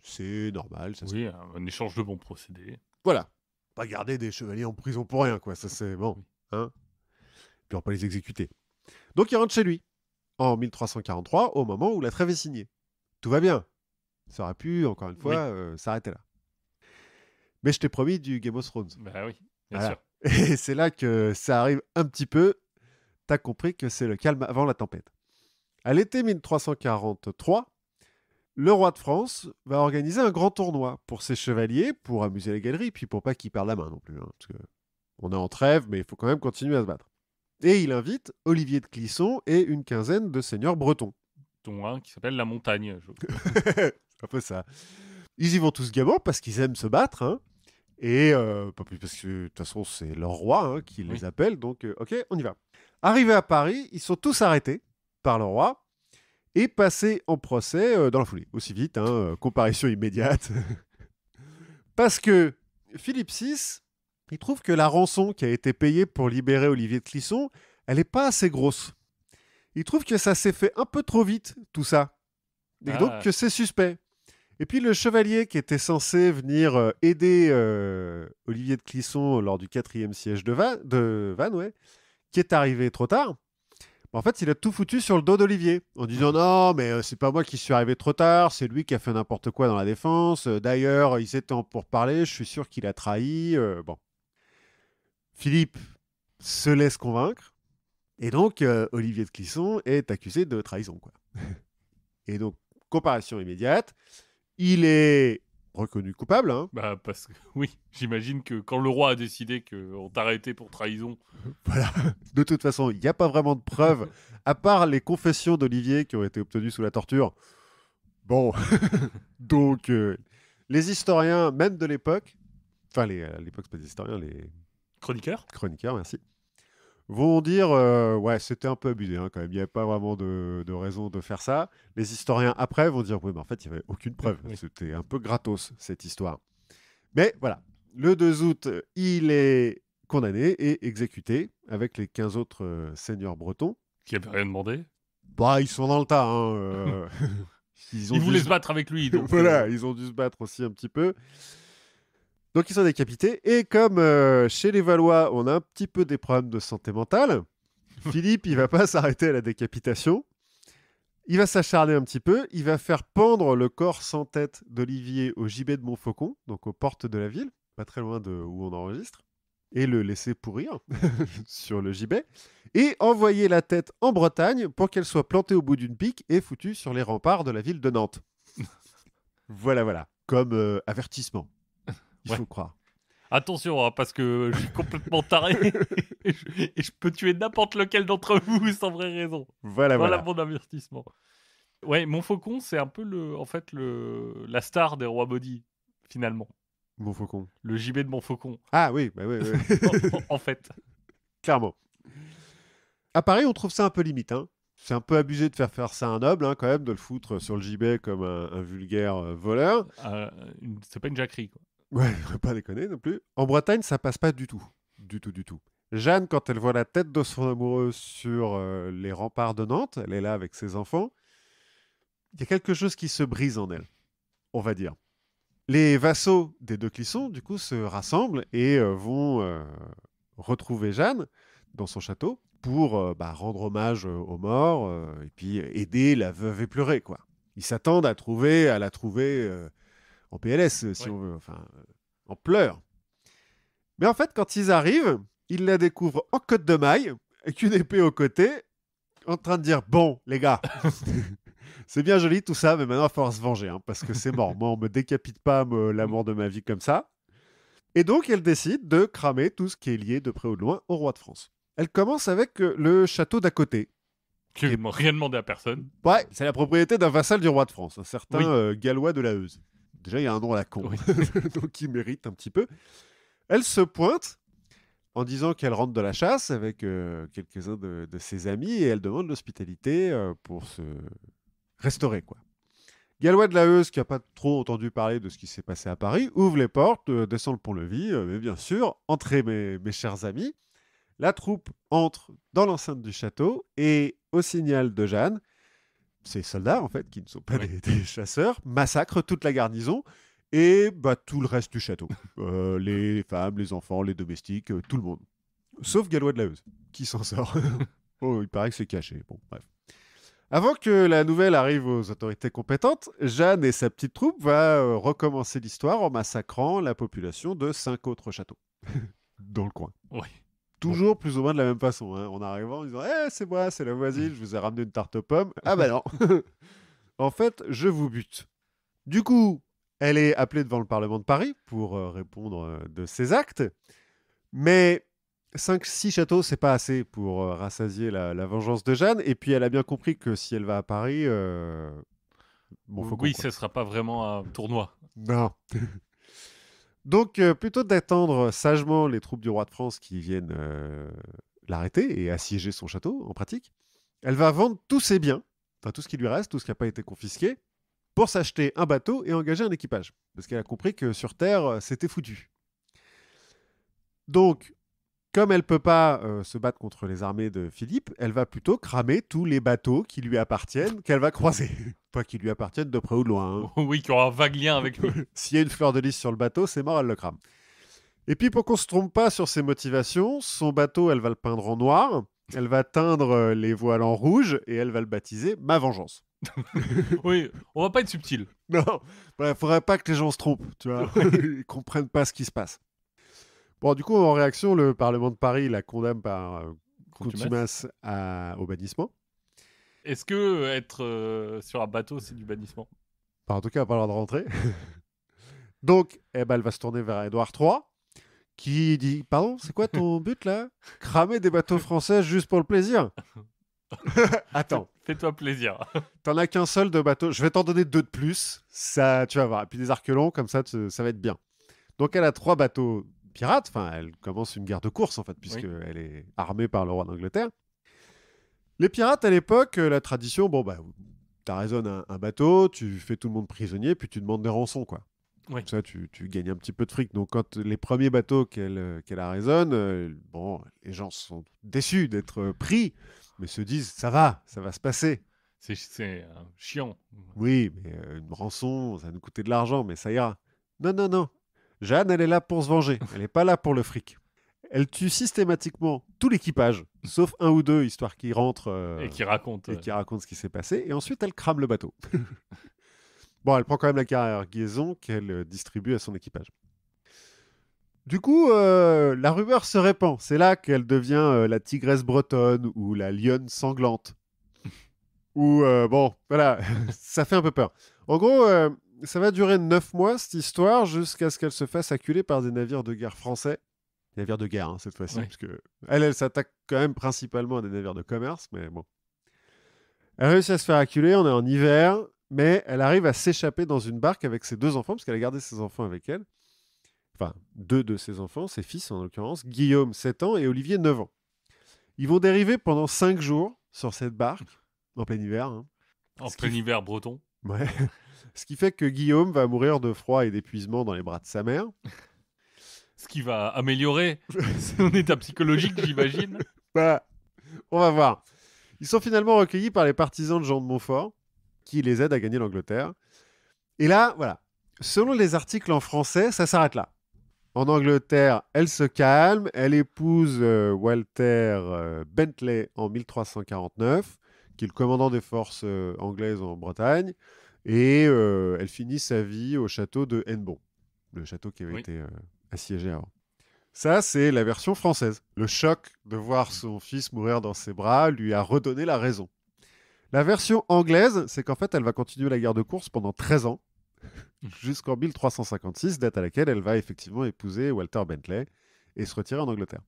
C'est normal. Ça Oui, un échange de bons procédés. Voilà. Pas garder des chevaliers en prison pour rien, quoi. Ça, c'est bon. Oui. Hein. Puis on va pas les exécuter. Donc, il rentre chez lui en 1343, au moment où la trêve est signée. Tout va bien. Ça aurait pu, encore une fois, s'arrêter là. Mais je t'ai promis du Game of Thrones. Bah oui, bien Voilà. sûr. Et c'est là que ça arrive un petit peu. T'as compris que c'est le calme avant la tempête. À l'été 1343, le roi de France va organiser un grand tournoi pour ses chevaliers, pour amuser les galeries, puis pour pas qu'ils perdent la main non plus. Hein, parce que on est en trêve, mais il faut quand même continuer à se battre. Et il invite Olivier de Clisson et une quinzaine de seigneurs bretons. Dont un qui s'appelle La Montagne. C'est un peu ça. Ils y vont tous gaiement parce qu'ils aiment se battre. Hein. Et pas plus parce que de toute façon, c'est leur roi hein, qui les appelle. Donc, ok, on y va. Arrivés à Paris, ils sont tous arrêtés par le roi et passés en procès dans la foulée. Aussi vite, hein, comparution immédiate. Parce que Philippe VI, il trouve que la rançon qui a été payée pour libérer Olivier de Clisson, elle n'est pas assez grosse. Il trouve que ça s'est fait un peu trop vite, tout ça. Et donc que c'est suspect. Et puis le chevalier qui était censé venir aider Olivier de Clisson lors du 4e siège de Vannes, ouais, qui est arrivé trop tard, en fait, il a tout foutu sur le dos d'Olivier, en disant non, mais c'est pas moi qui suis arrivé trop tard, c'est lui qui a fait n'importe quoi dans la défense. D'ailleurs, il s'était pour parler, je suis sûr qu'il a trahi. Bon. Philippe se laisse convaincre, et donc Olivier de Clisson est accusé de trahison, quoi. Et donc, comparution immédiate, il est reconnu coupable. Hein. Bah, parce que, oui, j'imagine que quand le roi a décidé qu'on t'arrêtait pour trahison. Voilà. De toute façon, il n'y a pas vraiment de preuves, à part les confessions d'Olivier qui ont été obtenues sous la torture. Bon. Donc, les historiens, même de l'époque, enfin, à l'époque, c'est pas des historiens, les Chroniqueurs, merci, vont dire ouais, c'était un peu abusé hein, quand même. Il n'y avait pas vraiment de raison de faire ça. Les historiens après vont dire oui, mais en fait, il n'y avait aucune preuve. Oui. C'était un peu gratos, cette histoire. Mais voilà, le 2 août, il est condamné et exécuté avec les 15 autres seigneurs bretons. Qui avait rien demandé. Bah, ils sont dans le tas. Hein, ils voulaient se battre avec lui. Donc voilà, ils ont dû se battre aussi un petit peu. Donc, ils sont décapités. Et comme chez les Valois, on a un petit peu des problèmes de santé mentale, Philippe, il va pas s'arrêter à la décapitation. Il va s'acharner un petit peu. Il va faire pendre le corps sans tête d'Olivier au gibet de Montfaucon, donc aux portes de la ville, pas très loin de où on enregistre, et le laisser pourrir sur le gibet, et envoyer la tête en Bretagne pour qu'elle soit plantée au bout d'une pique et foutue sur les remparts de la ville de Nantes. Voilà, comme avertissement. Il faut croire. Attention, hein, parce que je suis complètement taré et je peux tuer n'importe lequel d'entre vous sans vraie raison. Voilà. Mon avertissement. Ouais, Montfaucon, c'est un peu la star des rois maudits, finalement. Montfaucon. Le gibet de Montfaucon. Ah oui, bah oui. en fait. Clairement. À Paris, on trouve ça un peu limite. Hein. C'est un peu abusé de faire ça à un noble, hein, quand même, de le foutre sur le gibet comme un vulgaire voleur. C'est pas une jacquerie, quoi. Ouais, il ne faut pas déconner non plus. En Bretagne, ça passe pas du tout. Du tout. Jeanne, quand elle voit la tête de son amoureux sur les remparts de Nantes, elle est là avec ses enfants, il y a quelque chose qui se brise en elle, on va dire. Les vassaux des deux Clissons, du coup, se rassemblent et vont retrouver Jeanne dans son château pour rendre hommage aux morts et puis aider la veuve éplorée, quoi. Ils s'attendent à la trouver en PLS, si on veut, enfin, en pleurs. Mais en fait, quand ils arrivent, ils la découvrent en côte de maille, avec une épée au côté, en train de dire « Bon, les gars, c'est bien joli tout ça, mais maintenant, il va falloir se venger, hein, parce que c'est mort. Moi, on me décapite pas la mort de ma vie comme ça. » Et donc, elle décide de cramer tout ce qui est lié de près ou de loin au roi de France. Elle commence avec le château d'à côté. Qui n'a rien demandé à personne. Ouais, c'est la propriété d'un vassal du roi de France, un certain Gallois de la Heuse. Déjà, il y a un nom à la con, donc il mérite un petit peu. Elle se pointe en disant qu'elle rentre de la chasse avec quelques-uns de ses amis et elle demande l'hospitalité pour se restaurer, quoi. Gallois de la Heuse, qui n'a pas trop entendu parler de ce qui s'est passé à Paris, ouvre les portes, descend le pont-levis, mais bien sûr, entrez mes chers amis. La troupe entre dans l'enceinte du château et au signal de Jeanne, ces soldats, en fait, qui ne sont pas des chasseurs, massacrent toute la garnison et tout le reste du château. Les femmes, les enfants, les domestiques, tout le monde. Sauf Gallois de la Heuse, qui s'en sort. Oh, il paraît que c'est caché. Bon, bref. Avant que la nouvelle arrive aux autorités compétentes, Jeanne et sa petite troupe va recommencer l'histoire en massacrant la population de 5 autres châteaux dans le coin. Oui. Toujours plus ou moins de la même façon. Hein. En arrivant, en disant « c'est moi, c'est la voisine, je vous ai ramené une tarte aux pommes. » Ah bah non. En fait, je vous bute. Du coup, elle est appelée devant le Parlement de Paris pour répondre de ses actes. Mais 5-6 châteaux, c'est pas assez pour rassasier la vengeance de Jeanne. Et puis, elle a bien compris que si elle va à Paris... ce ne sera pas vraiment un tournoi. Non. Donc, plutôt d'attendre sagement les troupes du roi de France qui viennent l'arrêter et assiéger son château, en pratique, elle va vendre tous ses biens, enfin tout ce qui lui reste, tout ce qui n'a pas été confisqué, pour s'acheter un bateau et engager un équipage. Parce qu'elle a compris que sur Terre, c'était foutu. Donc, comme elle ne peut pas se battre contre les armées de Philippe, elle va plutôt cramer tous les bateaux qui lui appartiennent, qu'elle va croiser. Pas qui lui appartiennent de près ou de loin. Hein. Oui, qui aura un vague lien avec lui. S'il y a une fleur de lys sur le bateau, c'est mort, elle le crame. Et puis, pour qu'on ne se trompe pas sur ses motivations, son bateau, elle va le peindre en noir, elle va teindre les voiles en rouge, et elle va le baptiser « Ma vengeance ». Oui, on va pas être subtil. Non, il faudrait pas que les gens se trompent, tu vois, ils comprennent pas ce qui se passe. Bon, du coup, en réaction, le Parlement de Paris la condamne par contumace au bannissement. Est-ce que être sur un bateau, c'est du bannissement? En tout cas, elle n'a pas le droit de rentrer. Donc, elle va se tourner vers Édouard III, qui dit « Pardon, c'est quoi ton but, là? Cramer des bateaux français juste pour le plaisir ?» Attends. Fais-toi plaisir. T'en as qu'un seul de bateau. Je vais t'en donner 2 de plus. Ça, tu vas voir. Et puis des arquelons, comme ça, ça va être bien. Donc, elle a 3 bateaux pirates. Enfin, elle commence une guerre de course, en fait, puisqu'elle est armée par le roi d'Angleterre. Les pirates, à l'époque, la tradition, t'arraisonnes un bateau, tu fais tout le monde prisonnier, puis tu demandes des rançons, quoi. Oui. Comme ça, tu gagnes un petit peu de fric. Donc, quand les premiers bateaux qu'elle arraisonne, bon, les gens sont déçus d'être pris, mais se disent, ça va se passer. C'est chiant. Oui, mais une rançon, ça va nous coûter de l'argent, mais ça ira. Non, non, non. Jeanne, elle est là pour se venger. Elle n'est pas là pour le fric. Elle tue systématiquement tout l'équipage, sauf un ou deux, histoire qu'ils rentrent Et qui raconte. et qu'ils racontent ce qui s'est passé. Et ensuite, elle crame le bateau. Bon, elle prend quand même la cargaison qu'elle distribue à son équipage. Du coup, la rumeur se répand. C'est là qu'elle devient la tigresse bretonne ou la lionne sanglante. Ou, bon, voilà, ça fait un peu peur. En gros, ça va durer 9 mois, cette histoire, jusqu'à ce qu'elle se fasse acculer par des navires de guerre français. Navires de guerre, hein, cette fois-ci, Ouais. parce que elle s'attaque quand même principalement à des navires de commerce, mais bon. Elle réussit à se faire acculer, on est en hiver, mais elle arrive à s'échapper dans une barque avec ses 2 enfants, parce qu'elle a gardé ses enfants avec elle. Enfin, 2 de ses enfants, ses fils en l'occurrence, Guillaume, 7 ans, et Olivier, 9 ans. Ils vont dériver pendant 5 jours sur cette barque, en plein hiver. Hein. En plein hiver breton. Ouais. Ce qui fait que Guillaume va mourir de froid et d'épuisement dans les bras de sa mère. Ce qui va améliorer son état psychologique, j'imagine. Voilà, on va voir. Ils sont finalement recueillis par les partisans de Jean de Montfort, qui les aident à gagner l'Angleterre. Et là, voilà, selon les articles en français, ça s'arrête là. En Angleterre, elle se calme, elle épouse Walter Bentley en 1349, qui est le commandant des forces anglaises en Bretagne, et elle finit sa vie au château de Hennebon, le château qui avait été assiégé avant. Ça, c'est la version française. Le choc de voir son fils mourir dans ses bras lui a redonné la raison. La version anglaise, c'est qu'en fait, elle va continuer la guerre de course pendant 13 ans, jusqu'en 1356, date à laquelle elle va effectivement épouser Walter Bentley et se retirer en Angleterre.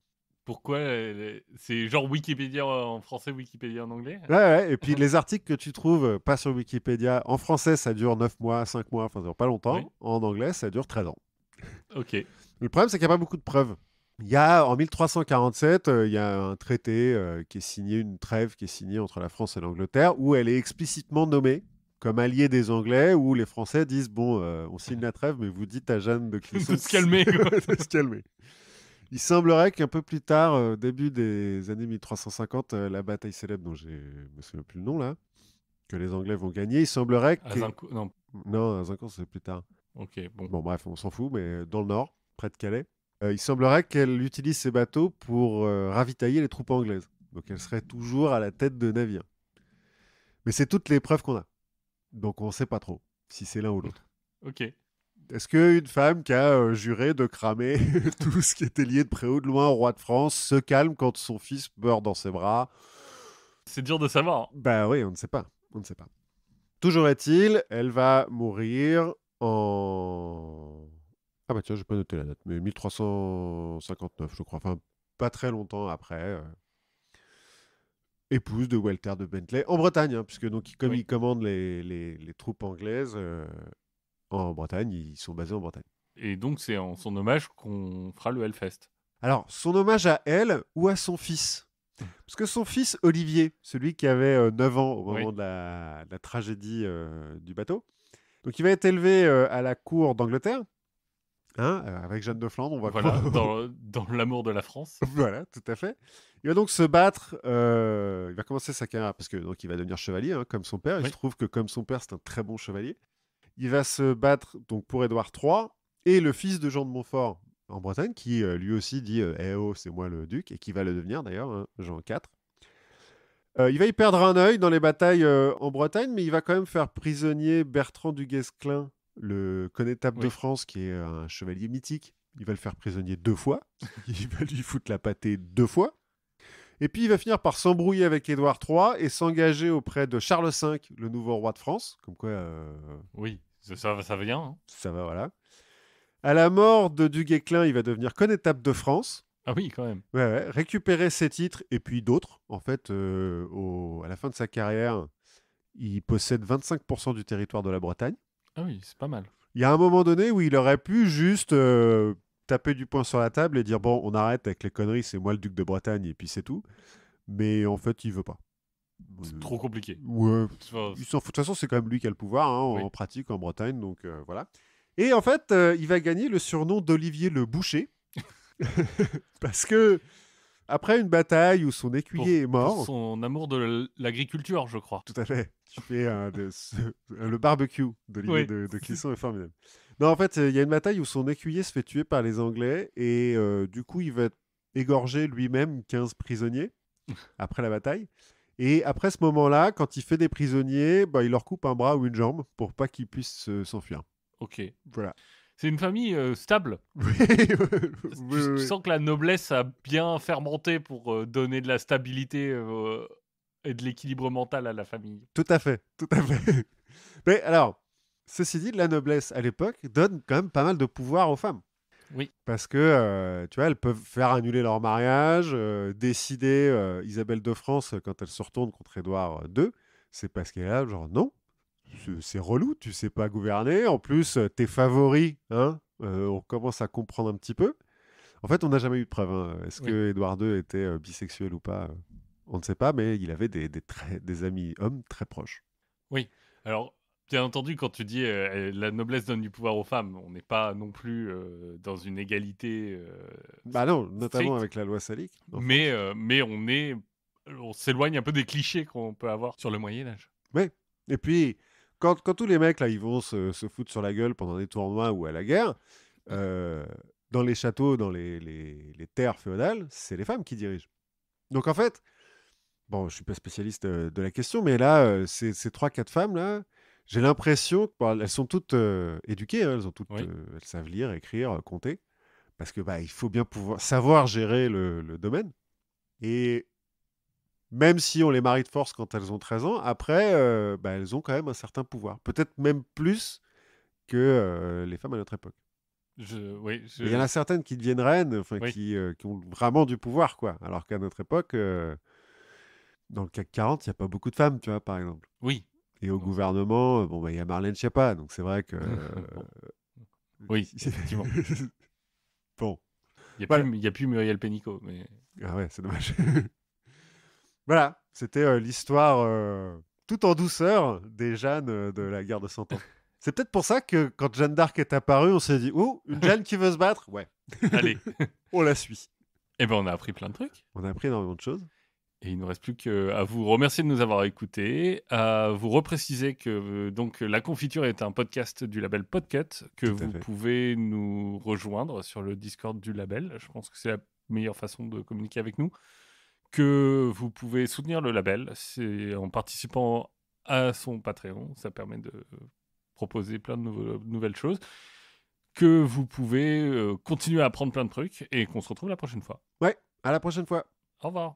Pourquoi c'est genre Wikipédia en français, Wikipédia en anglais? Ouais, et puis les articles que tu trouves pas sur Wikipédia, en français, ça dure 9 mois, 5 mois, enfin, ça dure pas longtemps. Oui. En anglais, ça dure 13 ans. Ok. Le problème, c'est qu'il n'y a pas beaucoup de preuves. Il y a, en 1347, il y a un traité qui est signé, une trêve qui est signée entre la France et l'Angleterre, où elle est explicitement nommée comme alliée des Anglais, où les Français disent, bon, on signe la trêve, mais vous dites à Jeanne de Clisson De se calmer, quoi. de se calmer. Il semblerait qu'un peu plus tard, début des années 1350, la bataille célèbre, dont je me souviens plus le nom là, que les Anglais vont gagner, il semblerait que... Non. Non, à 5 ans, c'est plus tard. Ok, bon. Bon, bref, on s'en fout, mais dans le nord, près de Calais, il semblerait qu'elle utilise ces bateaux pour ravitailler les troupes anglaises. Donc elle serait toujours à la tête de navires. Mais c'est toutes les preuves qu'on a. Donc on ne sait pas trop si c'est l'un ou l'autre. Ok. Est-ce qu'une femme qui a juré de cramer tout ce qui était lié de près ou de loin au roi de France se calme quand son fils meurt dans ses bras? C'est dur de savoir. Ben oui, on ne sait pas. On ne sait pas. Toujours est-il, elle va mourir en... Ah bah tiens, j'ai pas noté la date, mais 1359, je crois. Enfin, pas très longtemps après. Épouse de Walter de Bentley en Bretagne, hein, puisque donc, comme Oui. il commande les troupes anglaises en Bretagne, ils sont basés en Bretagne. Et donc, c'est en son hommage qu'on fera le Hellfest. Alors, son hommage à elle ou à son fils? Parce que son fils, Olivier, celui qui avait 9 ans au moment de la tragédie du bateau, donc il va être élevé à la cour d'Angleterre, hein, avec Jeanne de Flandre, on va Voilà, croire. dans l'amour de la France. Voilà, tout à fait. Il va donc se battre, il va commencer sa carrière, parce que donc il va devenir chevalier, hein, comme son père. Il Oui. se trouve que comme son père, c'est un très bon chevalier. Il va se battre donc pour Édouard III et le fils de Jean de Montfort en Bretagne, qui lui aussi dit Eh oh, c'est moi le duc, et qui va le devenir d'ailleurs, hein, Jean IV. Il va y perdre un œil dans les batailles en Bretagne, mais il va quand même faire prisonnier Bertrand du Guesclin, le connétable de France, qui est un chevalier mythique. Il va le faire prisonnier 2 fois. Il va lui foutre la pâtée 2 fois. Et puis il va finir par s'embrouiller avec Édouard III et s'engager auprès de Charles V, le nouveau roi de France. Comme quoi, Oui, ça vient. Hein. ça va, voilà. À la mort de Du Guesclin, il va devenir connétable de France. Ah oui, quand même. Ouais, récupérer ses titres et puis d'autres. En fait, à la fin de sa carrière, il possède 25% du territoire de la Bretagne. Ah oui, c'est pas mal. Il y a un moment donné où il aurait pu juste taper du poing sur la table et dire bon, on arrête avec les conneries, c'est moi le duc de Bretagne et puis c'est tout. Mais en fait, il veut pas. C'est trop compliqué. Ouais. Enfin, Il s'en fout. De toute façon, c'est quand même lui qui a le pouvoir hein, Oui. en pratique en Bretagne, donc voilà. Et en fait, il va gagner le surnom d'Olivier le Boucher. Parce que, après une bataille où son écuyer est Pour mort, son amour de l'agriculture, je crois. tout à fait, tu fais le barbecue d'Olivier Oui. de Clisson est formidable. Non, en fait, il y a une bataille où son écuyer se fait tuer par les Anglais et du coup, il va égorger lui-même 15 prisonniers après la bataille. Et après ce moment-là, quand il fait des prisonniers, bah, il leur coupe un bras ou une jambe pour pas qu'ils puissent s'enfuir. Ok. Voilà. C'est une famille stable. Oui, Tu oui. sens que la noblesse a bien fermenté pour donner de la stabilité et de l'équilibre mental à la famille. Tout à fait, tout à fait. Mais alors, ceci dit, la noblesse à l'époque donne quand même pas mal de pouvoir aux femmes. Oui. Parce que, tu vois, elles peuvent faire annuler leur mariage, décider, Isabelle de France, quand elle se retourne contre Édouard II, c'est parce qu'elle est là, genre, non, c'est relou, tu sais pas gouverner, en plus, t'es favori, hein, on commence à comprendre un petit peu. En fait, on n'a jamais eu de preuve, hein. Est-ce Oui. que Édouard II était bisexuel ou pas? On ne sait pas, mais il avait des amis hommes très proches. Oui. Alors, bien entendu, quand tu dis la noblesse donne du pouvoir aux femmes, on n'est pas non plus dans une égalité Bah non, notamment stricte, avec la loi salique en mais, France. mais on s'éloigne un peu des clichés qu'on peut avoir sur le Moyen-Âge. Ouais. Et puis, quand tous les mecs, là, ils vont se foutre sur la gueule pendant des tournois ou à la guerre, euh, dans les châteaux, dans les terres féodales, c'est les femmes qui dirigent. Donc en fait, bon, je suis pas spécialiste de la question, mais là, ces 3-4 femmes-là, j'ai l'impression qu'elles sont toutes éduquées, hein, Oui. elles savent lire, écrire, compter, parce que bah, il faut bien pouvoir savoir gérer le domaine. Et même si on les marie de force quand elles ont 13 ans, après, bah, elles ont quand même un certain pouvoir. Peut-être même plus que les femmes à notre époque. Oui, Et il y en a certaines qui deviennent reines, enfin, oui, qui ont vraiment du pouvoir, quoi. Alors qu'à notre époque, dans le CAC 40, il n'y a pas beaucoup de femmes, tu vois, par exemple. oui. Et au Non, gouvernement, bon, bah, il y a Marlène Schiappa, donc c'est vrai que... bon. Oui, effectivement. Bon, Il voilà. n'y a plus Muriel Pénicaud, mais... Ah ouais, c'est dommage. Voilà, c'était l'histoire tout en douceur des Jeannes de la guerre de 100 ans. C'est peut-être pour ça que quand Jeanne d'Arc est apparue, on s'est dit oh, une Jeanne qui veut se battre. Ouais, Allez. on la suit. Eh ben, on a appris plein de trucs. On a appris énormément de choses. Et il ne nous reste plus qu'à vous remercier de nous avoir écoutés, à vous repréciser que donc la confiture est un podcast du label Podcut, que Tout à vous fait. pouvez nous rejoindre sur le Discord du label. Je pense que c'est la meilleure façon de communiquer avec nous. Que vous pouvez soutenir le label, c'est en participant à son Patreon, ça permet de proposer plein de nouvelles choses. Que vous pouvez continuer à apprendre plein de trucs et qu'on se retrouve la prochaine fois. Ouais, à la prochaine fois. Au revoir.